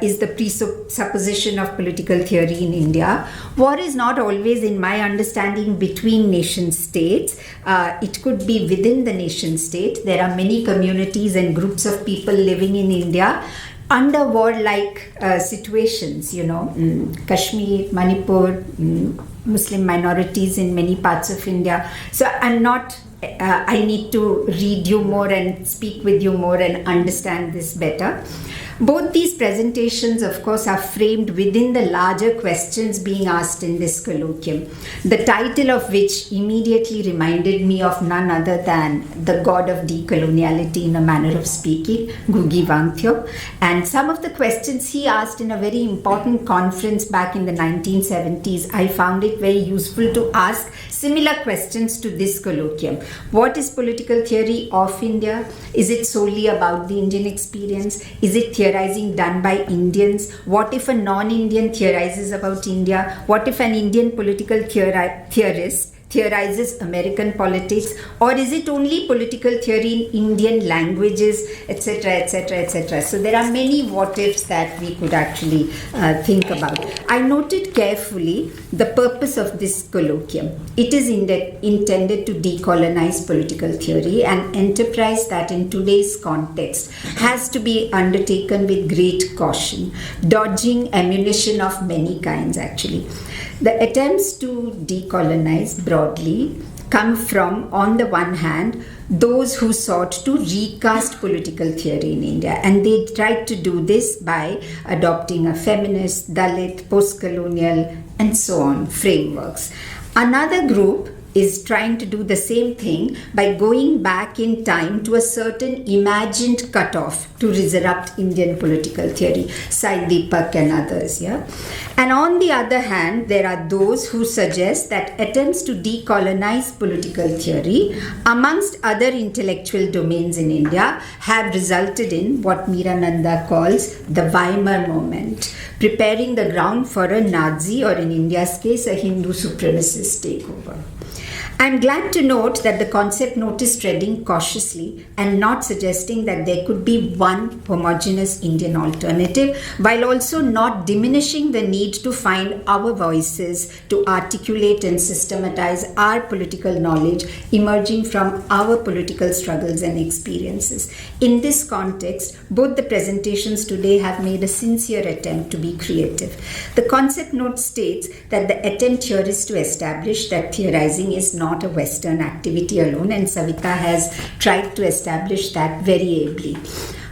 is the presupposition of political theory in India. War is not always, in my understanding, between nation states. It could be within the nation state. There are many communities and groups of people living in India under war-like situations, Kashmir, Manipur, Muslim minorities in many parts of India. So I need to read you more and speak with you more and understand this better. Both these presentations, of course, are framed within the larger questions being asked in this colloquium, the title of which immediately reminded me of none other than the god of decoloniality, in a manner of speaking, Gugi Wangthyo. And some of the questions he asked in a very important conference back in the 1970s, I found it very useful to ask similar questions to this colloquium. What is political theory of India? Is it solely about the Indian experience? Is it theorizing done by Indians? What if a non-Indian theorizes about India? What if an Indian political theorist theorizes American politics? Or is it only political theory in Indian languages, etc., etc., etc.? So there are many what ifs that we could actually think about. I noted carefully the purpose of this colloquium. It is intended to decolonize political theory, an enterprise that in today's context has to be undertaken with great caution, dodging ammunition of many kinds actually. The attempts to decolonize broadly come from, on the one hand, those who sought to recast political theory in India. And they tried to do this by adopting a feminist, Dalit, post-colonial, and so on frameworks. Another group is trying to do the same thing by going back in time to a certain imagined cutoff to resurrect Indian political theory, Sai Deepak and others. And on the other hand, there are those who suggest that attempts to decolonize political theory, amongst other intellectual domains in India, have resulted in what Meerananda calls the Weimar moment, preparing the ground for a Nazi, or in India's case, a Hindu supremacist takeover. I'm glad to note that the concept note is treading cautiously and not suggesting that there could be one homogeneous Indian alternative, while also not diminishing the need to find our voices to articulate and systematize our political knowledge emerging from our political struggles and experiences. In this context, both the presentations today have made a sincere attempt to be creative. The concept note states that the attempt here is to establish that theorizing is not a Western activity alone, and Savita has tried to establish that very ably.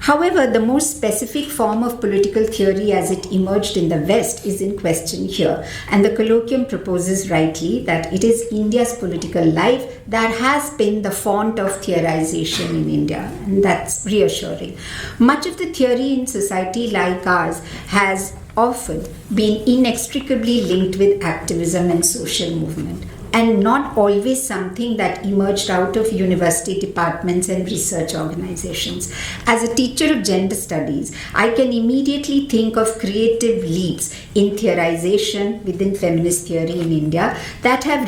However, the more specific form of political theory as it emerged in the West is in question here, and the colloquium proposes rightly that it is India's political life that has been the font of theorization in India, and that's reassuring. Much of the theory in society like ours has often been inextricably linked with activism and social movement, and not always something that emerged out of university departments and research organizations. As a teacher of gender studies, I can immediately think of creative leaps in theorization within feminist theory in India that have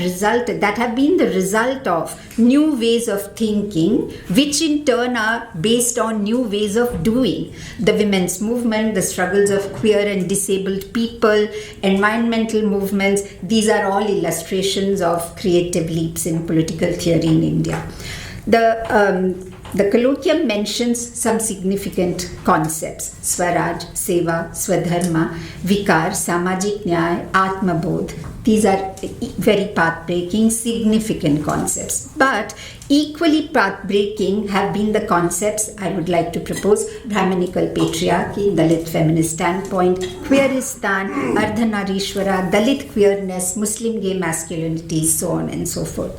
been the result of new ways of thinking, which in turn are based on new ways of doing. The women's movement, the struggles of queer and disabled people, environmental movements, these are all illustrations of creative leaps in political theory in India. The colloquium mentions some significant concepts: Swaraj, Seva, Swadharma, Vikar, Samajik Nyay, Atmabodh. These are very path-breaking, significant concepts. But equally path-breaking have been the concepts I would like to propose: Brahminical patriarchy, Dalit feminist standpoint, Queeristan, Ardhanarishwara, Dalit queerness, Muslim gay masculinity, so on and so forth.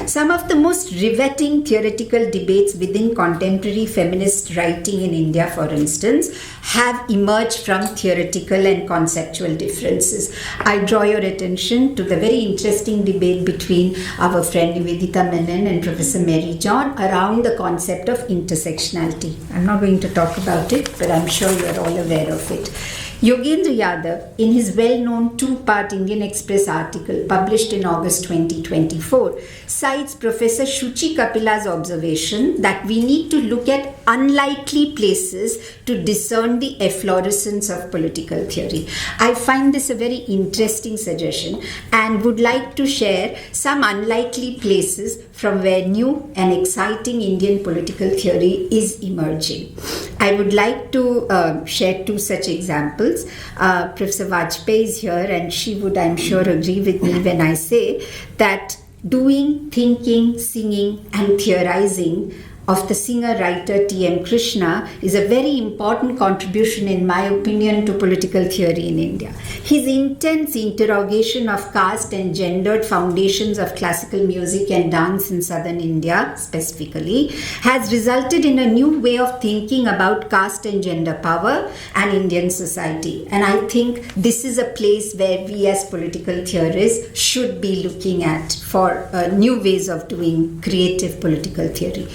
Some of the most riveting theoretical debates within contemporary feminist writing in India, for instance, have emerged from theoretical and conceptual differences. I draw your attention to the very interesting debate between our friend Nivedita Menon and Professor Mary John around the concept of intersectionality. I'm not going to talk about it, but I'm sure you're all aware of it. Yogendra Yadav, in his well-known two-part Indian Express article published in August 2024, cites Professor Shuchi Kapila's observation that we need to look at unlikely places to discern the efflorescence of political theory. I find this a very interesting suggestion and would like to share some unlikely places from where new and exciting Indian political theory is emerging. I would like to share two such examples. Professor Vajpayee is here, and she would, I'm sure, agree with me when I say that doing, thinking, singing, and theorizing of the singer-writer T.M. Krishna is a very important contribution, in my opinion, to political theory in India. His intense interrogation of caste and gendered foundations of classical music and dance in southern India, specifically, has resulted in a new way of thinking about caste and gender power and Indian society. And I think this is a place where we as political theorists should be looking at for new ways of doing creative political theory.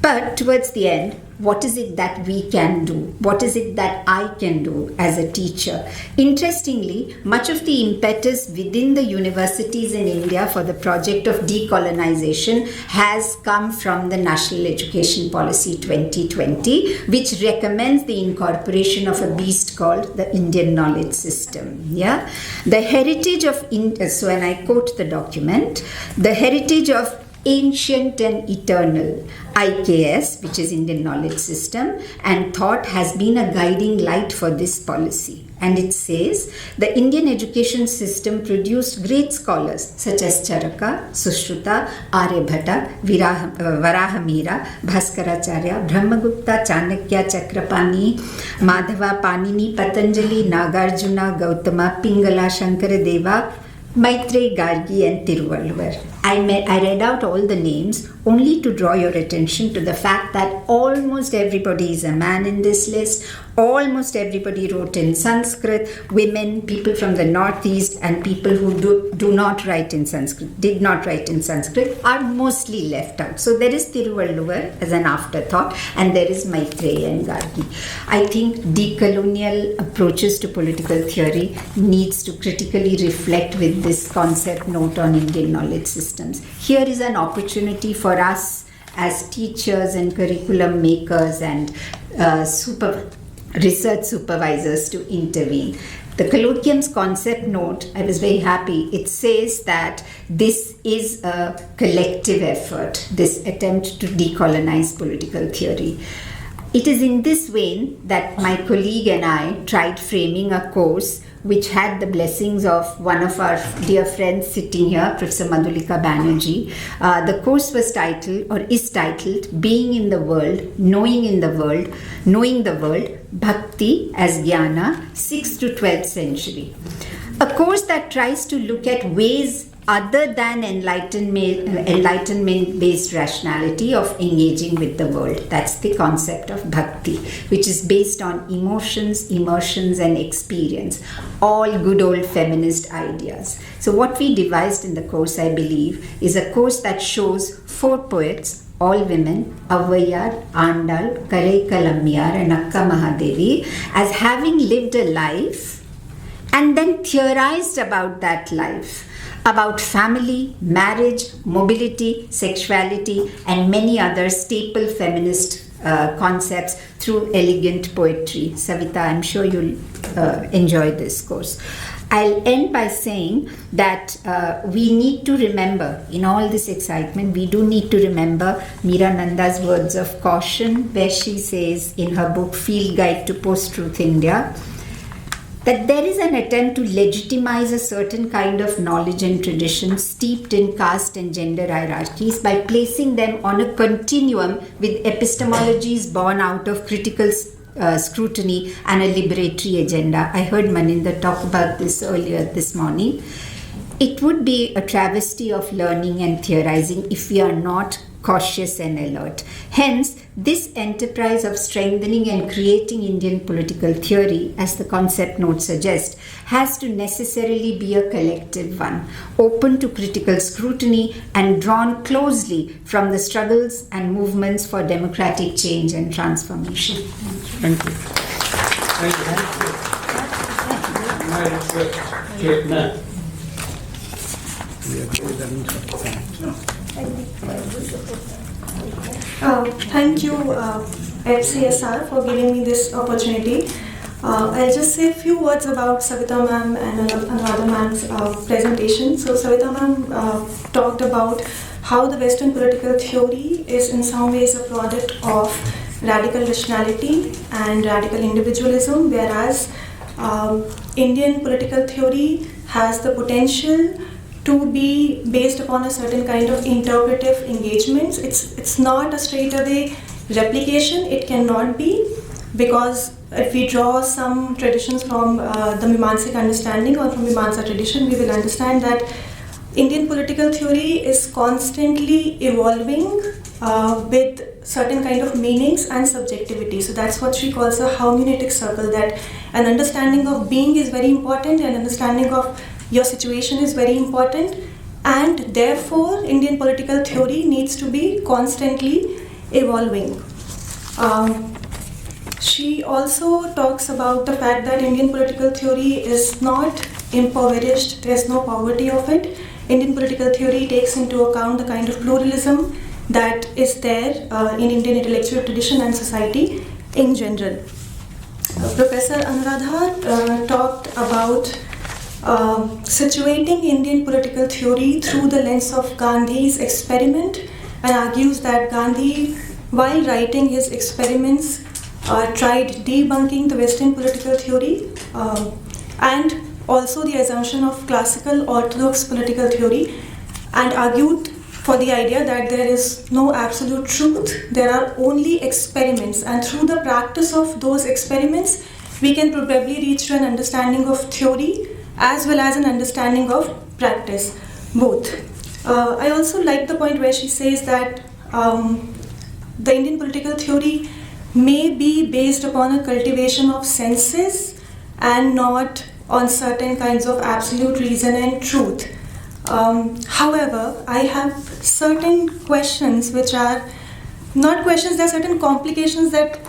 But towards the end, what is it that we can do? What is it that I can do as a teacher? Interestingly, much of the impetus within the universities in India for the project of decolonization has come from the National Education Policy 2020, which recommends the incorporation of a beast called the Indian knowledge system. Yeah, the heritage of, so and I quote the document, the heritage of ancient and eternal IKS, which is Indian knowledge system, and thought has been a guiding light for this policy. And it says the Indian education system produced great scholars such as Charaka, Sushruta, Aryabhata, Varahamira, Bhaskaracharya, Brahmagupta, Chanakya, Chakrapani, Madhava, Panini, Patanjali, Nagarjuna, Gautama, Pingala, Shankaradeva, Maitrey, Gargi, and Tiruvalluvar. I read out all the names only to draw your attention to the fact that almost everybody is a man in this list. Almost everybody wrote in Sanskrit. Women, people from the northeast, and people who do not write in Sanskrit, did not write in Sanskrit, are mostly left out. So there is Tiruvalluvar as an afterthought, and there is Maitrey and Gargi. I think decolonial approaches to political theory needs to critically reflect with this concept note on Indian knowledge systems. Here is an opportunity for us as teachers and curriculum makers and research supervisors to intervene. The colloquium's concept note, I was very happy, it says that this is a collective effort, this attempt to decolonize political theory. It is in this vein that my colleague and I tried framing a course which had the blessings of one of our dear friends sitting here, Professor Madhulika Banerjee. The course was titled, or is titled, Being in the World, Knowing the World, Bhakti as Jnana, 6th to 12th century. A course that tries to look at ways other than enlightenment-based rationality of engaging with the world. That's the concept of bhakti, which is based on emotions, immersions, and experience. All good old feminist ideas. So what we devised in the course, I believe, is a course that shows 4 poets, all women, Avvaiyar, Andal, Kalammiyar, and Akka Mahadevi, as having lived a life and then theorized about that life, about family, marriage, mobility, sexuality, and many other staple feminist concepts through elegant poetry. Savita, I'm sure you'll enjoy this course. I'll end by saying that we need to remember, in all this excitement, we do need to remember Meera Nanda's words of caution, where she says in her book Field Guide to Post-Truth India, that there is an attempt to legitimize a certain kind of knowledge and tradition steeped in caste and gender hierarchies by placing them on a continuum with epistemologies born out of critical scrutiny and a liberatory agenda. I heard Maninder talk about this earlier this morning. It would be a travesty of learning and theorizing if we are not cautious and alert. Hence, this enterprise of strengthening and creating Indian political theory, as the concept note suggests, has to necessarily be a collective one, open to critical scrutiny and drawn closely from the struggles and movements for democratic change and transformation. Thank you. Thank you, FCSR, for giving me this opportunity. I'll just say a few words about Savita ma'am and Anuradha ma'am's presentation. So Savita ma'am talked about how the Western political theory is in some ways a product of radical rationality and radical individualism, whereas Indian political theory has the potential to be based upon a certain kind of interpretive engagements. It's not a straightaway replication, it cannot be, because if we draw some traditions from the Mimamsic understanding or from Mimamsa tradition, we will understand that Indian political theory is constantly evolving with certain kind of meanings and subjectivity. So that's what she calls a hermeneutic circle, that an understanding of being is very important, an understanding of your situation is very important, and therefore Indian political theory needs to be constantly evolving. She also talks about the fact that Indian political theory is not impoverished, there's no poverty of it. Indian political theory takes into account the kind of pluralism that is there in Indian intellectual tradition and society in general. Professor Anuradha talked about situating Indian political theory through the lens of Gandhi's experiment, and argues that Gandhi, while writing his experiments, tried debunking the Western political theory and also the assumption of classical orthodox political theory, and argued for the idea that there is no absolute truth, there are only experiments, and through the practice of those experiments we can probably reach to an understanding of theory as well as an understanding of practice, both. I also like the point where she says that the Indian political theory may be based upon a cultivation of senses and not on certain kinds of absolute reason and truth. However, I have certain questions which are not questions, there are certain complications that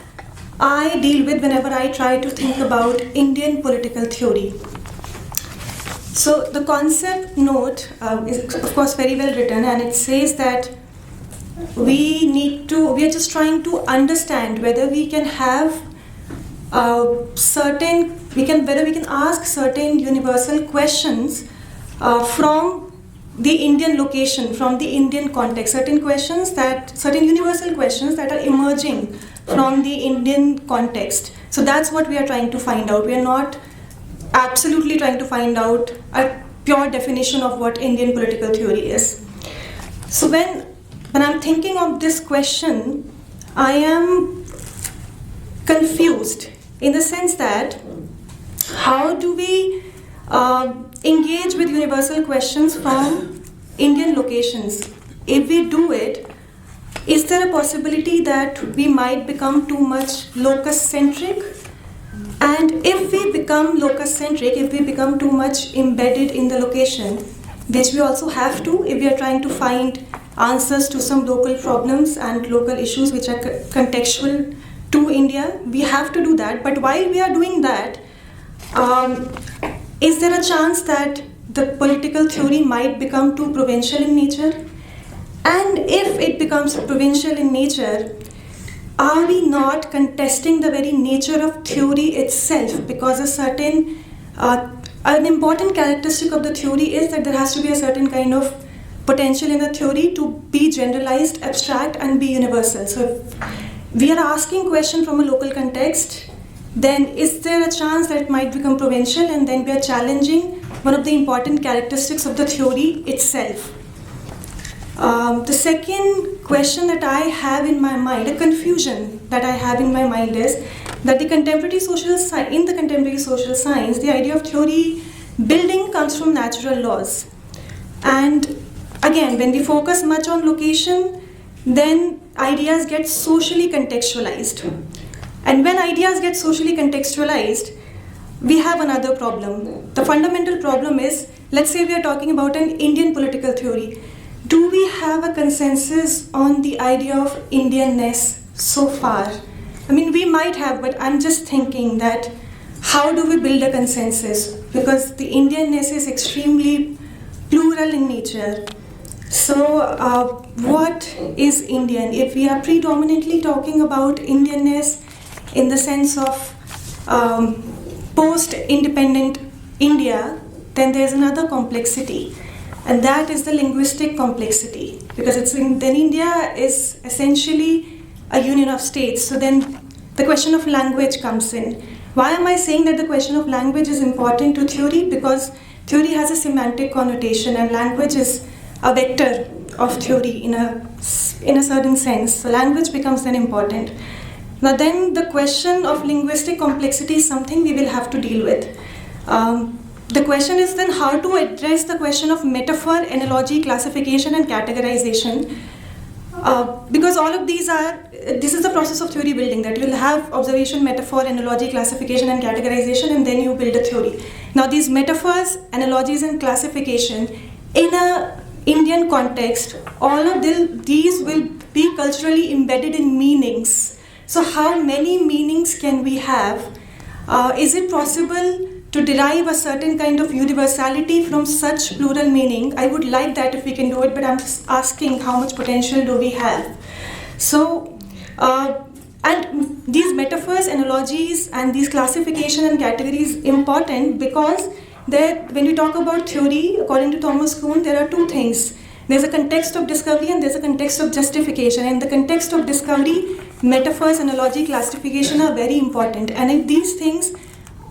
I deal with whenever I try to think about Indian political theory. So the concept note is of course very well written, and it says that we are just trying to understand whether we can have whether we can ask certain universal questions from the Indian location, from the Indian context, certain universal questions that are emerging from the Indian context. So that's what we are trying to find out. We are not absolutely trying to find out a pure definition of what Indian political theory is. So when I'm thinking of this question, I am confused in the sense that how do we engage with universal questions from Indian locations? If we do it, is there a possibility that we might become too much locus-centric? And if we become locus-centric, if we become too much embedded in the location, which we also have to if we are trying to find answers to some local problems and local issues which are contextual to India, we have to do that. But while we are doing that, is there a chance that the political theory might become too provincial in nature? And if it becomes provincial in nature, are we not contesting the very nature of theory itself? Because an important characteristic of the theory is that there has to be a certain kind of potential in the theory to be generalized, abstract, and be universal. So if we are asking question from a local context, then is there a chance that it might become provincial, and then we are challenging one of the important characteristics of the theory itself? The second question that I have in my mind, a confusion that I have in my mind, is that in the contemporary social science, the idea of theory building comes from natural laws. And again, when we focus much on location, then ideas get socially contextualized. And when ideas get socially contextualized, we have another problem. The fundamental problem is, let's say we are talking about an Indian political theory. Do we have a consensus on the idea of Indianness so far? I mean, we might have, but I'm just thinking that how do we build a consensus? Because the Indianness is extremely plural in nature. So what is Indian? If we are predominantly talking about Indianness in the sense of post-independent India, then there's another complexity. And that is the linguistic complexity, because then India is essentially a union of states. So then the question of language comes in. Why am I saying that the question of language is important to theory? Because theory has a semantic connotation, and language is a vector of theory in a certain sense. So language becomes then important. Now then the question of linguistic complexity is something we will have to deal with. The question is then how to address the question of metaphor, analogy, classification, and categorization. Because all of this is the process of theory building, that you'll have observation, metaphor, analogy, classification, and categorization, and then you build a theory. Now these metaphors, analogies, and classification, in a Indian context, all of these will be culturally embedded in meanings. So how many meanings can we have? Is it possible to derive a certain kind of universality from such plural meaning? I would like that if we can do it, but I'm just asking how much potential do we have? So, and these metaphors, analogies, and these classification and categories important because when we talk about theory, according to Thomas Kuhn, there are two things. There's a context of discovery and there's a context of justification. In the context of discovery, metaphors, analogy, classification are very important. And if these things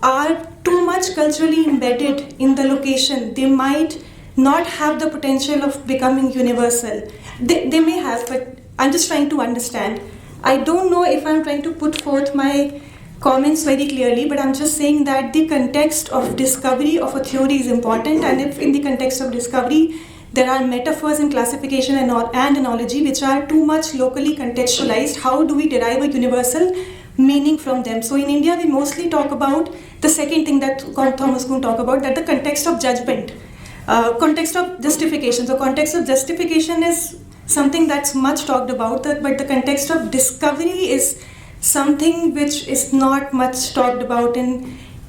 are too much culturally embedded in the location, they might not have the potential of becoming universal. They may have, but I'm just trying to understand. I don't know if I'm trying to put forth my comments very clearly, but I'm just saying that the context of discovery of a theory is important, and if in the context of discovery there are metaphors and classification and analogy which are too much locally contextualized, how do we derive a universal meaning from them? So in India we mostly talk about the second thing that Thomas Kuhn talked about, that the context of judgment, context of justification. So context of justification is something that's much talked about, but the context of discovery is something which is not much talked about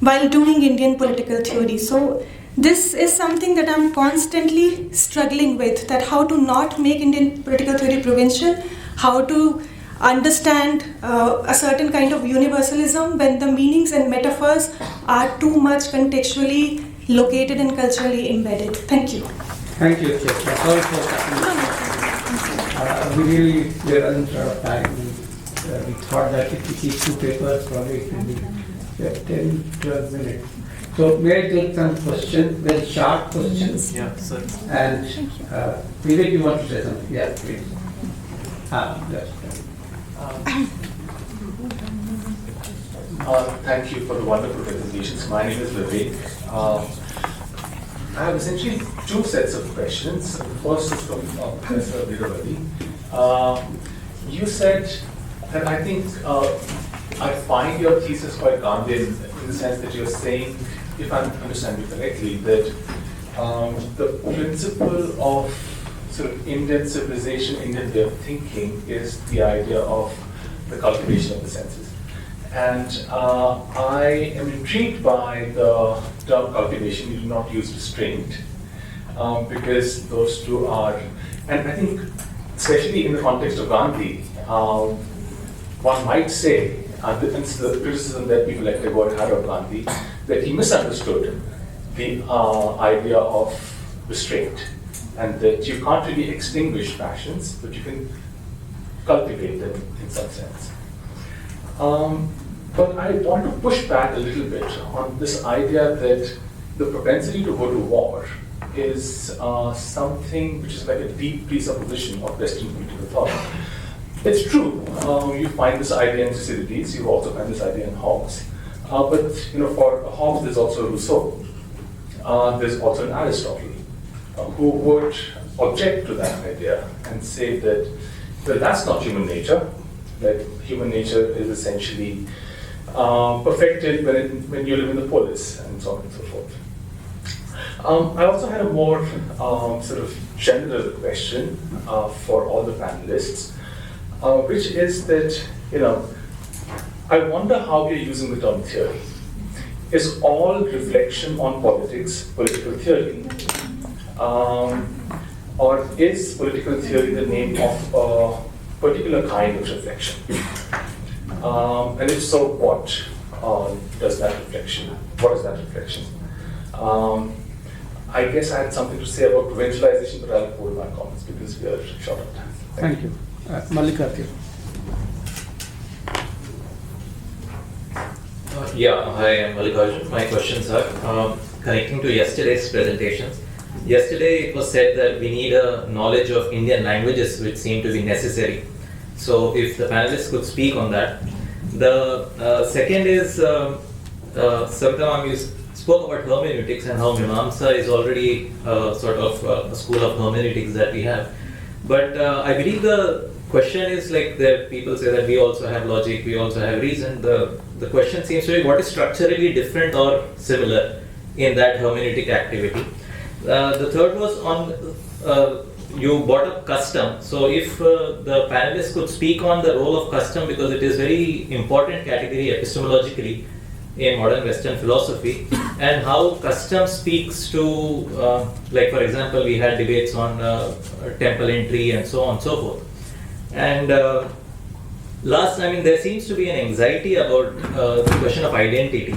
while doing Indian political theory. So this is something that I'm constantly struggling with, that how to not make Indian political theory provincial, how to understand a certain kind of universalism when the meanings and metaphors are too much contextually located and culturally embedded. Thank you. Thank you, Chitra. Sorry for that. We really were running out of time. We thought that if we keep two papers, probably it will be 10, 12 minutes. So may I take some questions, very sharp questions? Yeah, sir. And Vivek, you want to say something? Yeah, please. Yes. Thank you for the wonderful presentations. My name is Vivek. I have essentially two sets of questions. The first is from Professor Viravali. You said that I think I find your thesis quite Gandhian in the sense that you're saying, if I understand you correctly, that the principle of sort of Indian civilization, Indian way of thinking is the idea of the cultivation of the senses. And I am intrigued by the term cultivation. You do not use restraint because those two are, and I think especially in the context of Gandhi, one might say, and it's the criticism that people like Tagore had of Gandhi, that he misunderstood the idea of restraint, and that you can't really extinguish passions, but you can cultivate them in some sense. But I want to push back a little bit on this idea that the propensity to go to war is something which is like a deep presupposition of Western political thought. It's true, you find this idea in Thucydides, you also find this idea in Hobbes. But for Hobbes, there's also Rousseau. There's also an Aristotle who would object to that idea and say that, well, that's not human nature. That human nature is essentially perfected when you live in the polis, and so on and so forth. I also had a more sort of general question for all the panelists, which is that, I wonder how we are using the term theory. Is all reflection on politics political theory? Or is political theory the name of a particular kind of reflection? And if so, what does that reflection? What is that reflection? I guess I had something to say about provincialization, but I'll hold my comments because we are short of time. Thank you. Mallikarjun. Hi, I'm Mallikarjun. My questions are connecting to yesterday's presentations. Yesterday it was said that we need a knowledge of Indian languages which seem to be necessary. So if the panelists could speak on that. The second is, Savita, you spoke about hermeneutics and how Mimamsa is already sort of a school of hermeneutics that we have. But I believe the question is like that people say that we also have logic, we also have reason. The question seems to be what is structurally different or similar in that hermeneutic activity. The third was on, you brought up custom. So if the panelists could speak on the role of custom, because it is very important category epistemologically in modern Western philosophy, and how custom speaks to, like for example, we had debates on temple entry and so on and so forth. And last, there seems to be an anxiety about the question of identity.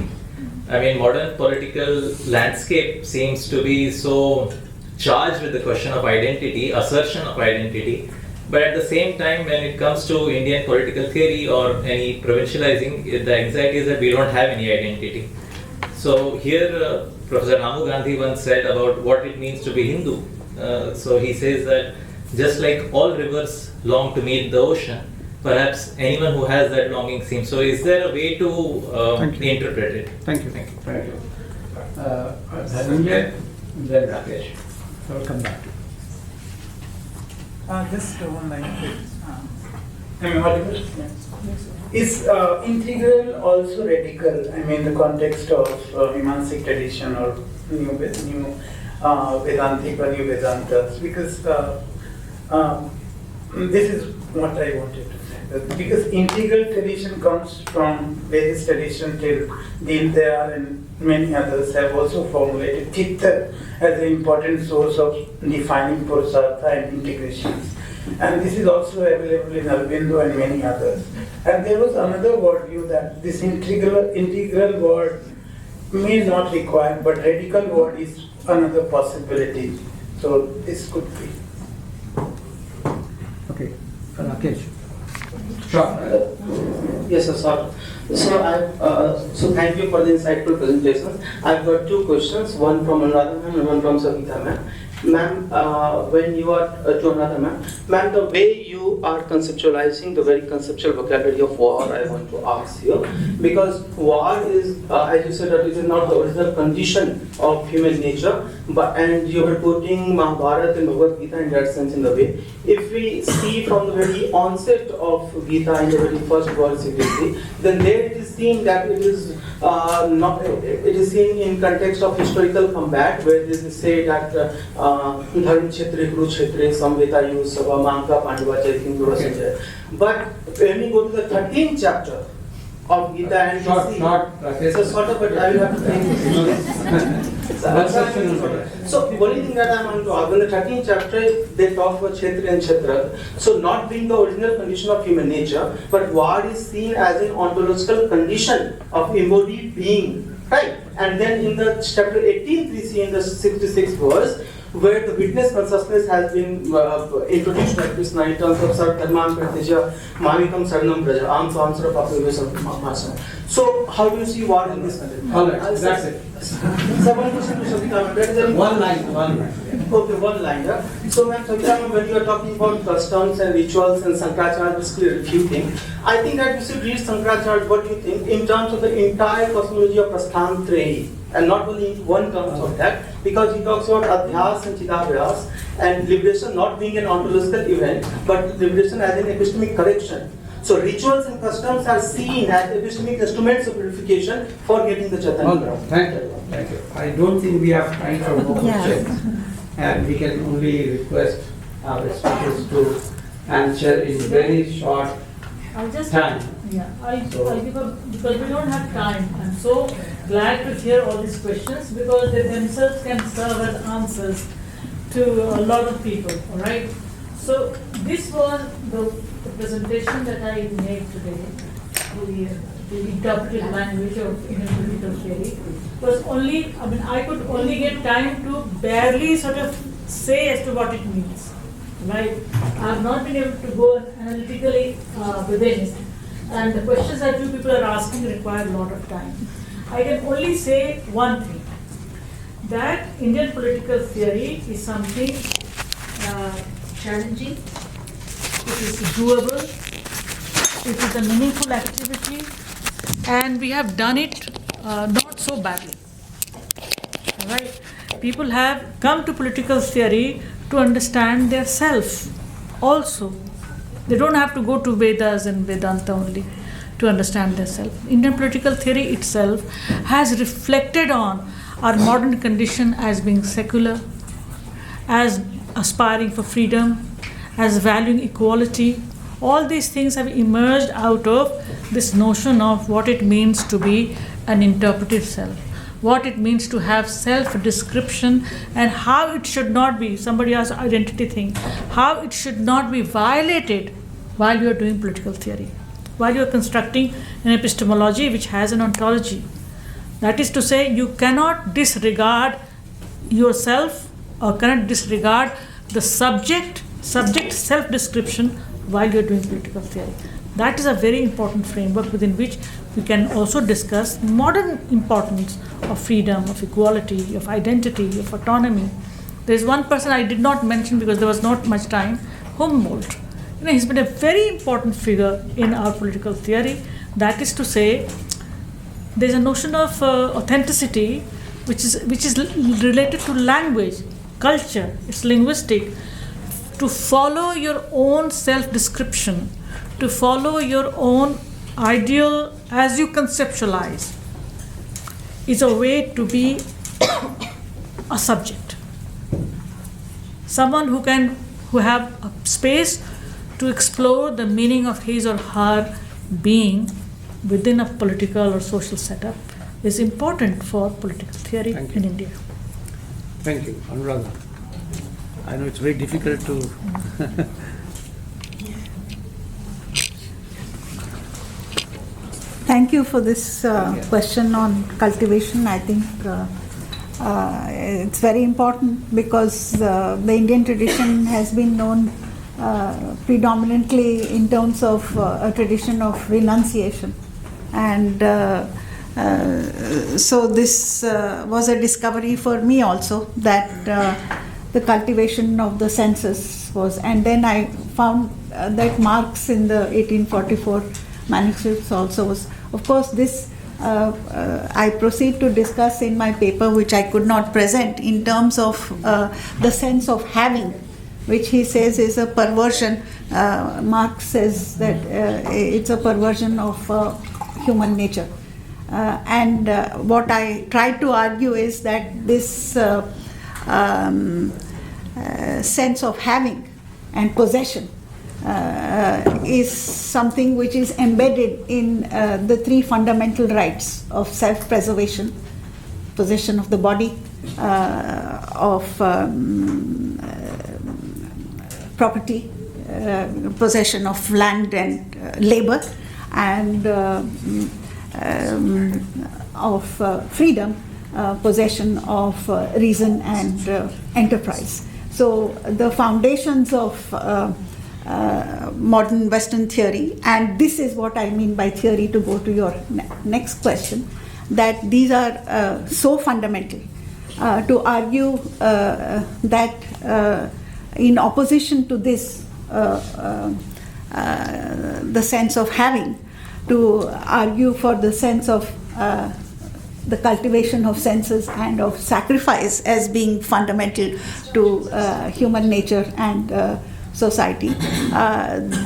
Modern political landscape seems to be so charged with the question of identity, assertion of identity, but at the same time, when it comes to Indian political theory or any provincializing, the anxiety is that we don't have any identity. So here, Professor Ramu Gandhi once said about what it means to be Hindu. So he says that just like all rivers long to meet the ocean, perhaps anyone who has that longing seems. So is there a way to interpret it? Thank you. Thank you. Dhananjay, then Rakesh. I will come back to you. Just one line. Am I audible? Is integral also radical? The context of Mimamsic tradition or new Vedantic or new Vedantas? Because this is what I wanted to say. Because integral tradition comes from various traditions till Dindayal and many others have also formulated Chitta as an important source of defining Purusartha and integrations. And this is also available in Aurobindo and many others. And there was another worldview that this integral word may not require, but radical word is another possibility. So this could be. Okay, Rakesh. Sure. Yes, sir. So thank you for the insightful presentations. I've got two questions, one from Anuradha ma'am and one from Savita ma'am. Ma'am, when you are to Anuradha ma'am, the way you are conceptualizing the very conceptual vocabulary of war, I want to ask you, because war is, as you said, that it is not the original condition of human nature, and you are putting Mahabharata and Bhagavad Gita in that sense in the way. If we see from the very onset of Gita in the very first verse, then there it is seen that it is not. It is seen in context of historical combat, where it is say that Dharm Kshetre, Kuru Kshetre, Samveta Yusava, Manka, Pandava, Chaikin, Guru Sanjay. But when we go to the 13th chapter of Gita and so sort of, but I will have to think. So the only thing that I want to ask, in the 13th chapter, they talk about Kshetra and Kshetra. So not being the original condition of human nature, but war is seen as an ontological condition of embodied being, right? And then in the chapter 18, we see in the 66th verse, where the witness consciousness has been introduced like Krishna in terms of Sarvadharman Pratija, Mamikam Sarnam Braja, Amsa Amsara Papavesa. So how do you see war in this context? Alright, that's it. So one question to Savita, that is One line. Okay, one line. Yeah. So ma'am, Savita, when you are talking about customs and rituals and Sankaracharya basically refuting, I think that we should read Sankaracharya, what do you think, in terms of the entire cosmology of Prasthantrayani, and not only in one terms of that, because he talks about Adhyas and Chidabhyas, and liberation not being an ontological event, but liberation as an epistemic correction. So rituals and customs are seen as epistemic instruments of purification for getting the Chaitanya. Thank you. I don't think we have time for more questions, and we can only request our speakers to answer in very short I'll just time. I'll give up because we don't have time. I'm so glad to hear all these questions because they themselves can serve as answers to a lot of people. All right. So this was the presentation that I made today. The interpretive language of Indian political theory was only. I could only get time to barely sort of say as to what it means. Right. I have not been able to go analytically within it. And the questions that you people are asking require a lot of time. I can only say one thing, that Indian political theory is something challenging, it is doable, it is a meaningful activity, and we have done it not so badly. All right? People have come to political theory to understand their self also. They don't have to go to Vedas and Vedanta only to understand their self. Indian political theory itself has reflected on our modern condition as being secular, as aspiring for freedom, as valuing equality. All these things have emerged out of this notion of what it means to be an interpretive self, what it means to have self-description, and how it should not be, somebody asked identity thing, how it should not be violated while you are doing political theory, while you are constructing an epistemology which has an ontology. That is to say, you cannot disregard yourself or cannot disregard the subject self-description while you are doing political theory. That is a very important framework within which we can also discuss modern importance of freedom, of equality, of identity, of autonomy. There is one person I did not mention because there was not much time, Humboldt. He's been a very important figure in our political theory. That is to say, there is a notion of authenticity which is related to language, culture, it's linguistic. To follow your own self-description, to follow your own ideal as you conceptualize, is a way to be a subject. Someone who have a space to explore the meaning of his or her being within a political or social setup is important for political theory in India. Thank you. Anuradha. I know it's very difficult to Thank you for this question on cultivation. I think it's very important because the Indian tradition has been known predominantly in terms of a tradition of renunciation. And so this was a discovery for me also, that the cultivation of the senses was. And then I found that Marx in the 1844 manuscripts also was. Of course, this I proceed to discuss in my paper, which I could not present, in terms of the sense of having, which he says is a perversion. Marx says that it's a perversion of human nature. And what I tried to argue is that this sense of having and possession is something which is embedded in the three fundamental rights of self-preservation, possession of the body, of property, possession of land and labor, and of freedom, possession of reason and enterprise. So the foundations of modern Western theory, and this is what I mean by theory, to go to your next question, that these are so fundamental to argue that in opposition to this, the sense of having, to argue for the sense of the cultivation of senses and of sacrifice as being fundamental to human nature and society.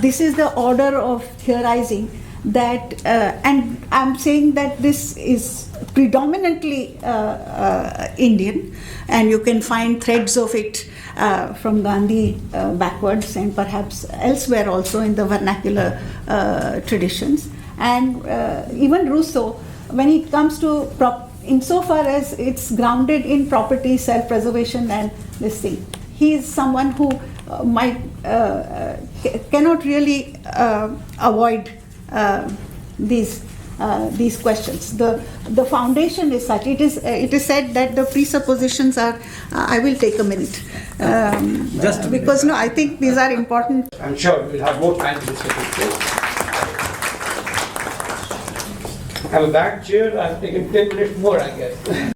This is the order of theorizing that, and I'm saying that this is predominantly Indian, and you can find threads of it from Gandhi backwards, and perhaps elsewhere also in the vernacular traditions. And even Rousseau, when it comes to insofar as it's grounded in property, self-preservation, and this thing, he is someone who cannot really avoid these questions. The foundation is such. It is said that the presuppositions are. I will take a minute. Just a minute. Because no, I think these are important. I'm sure we'll have more time to discuss this. I have a back chair. I've taken 10 minutes more, I guess.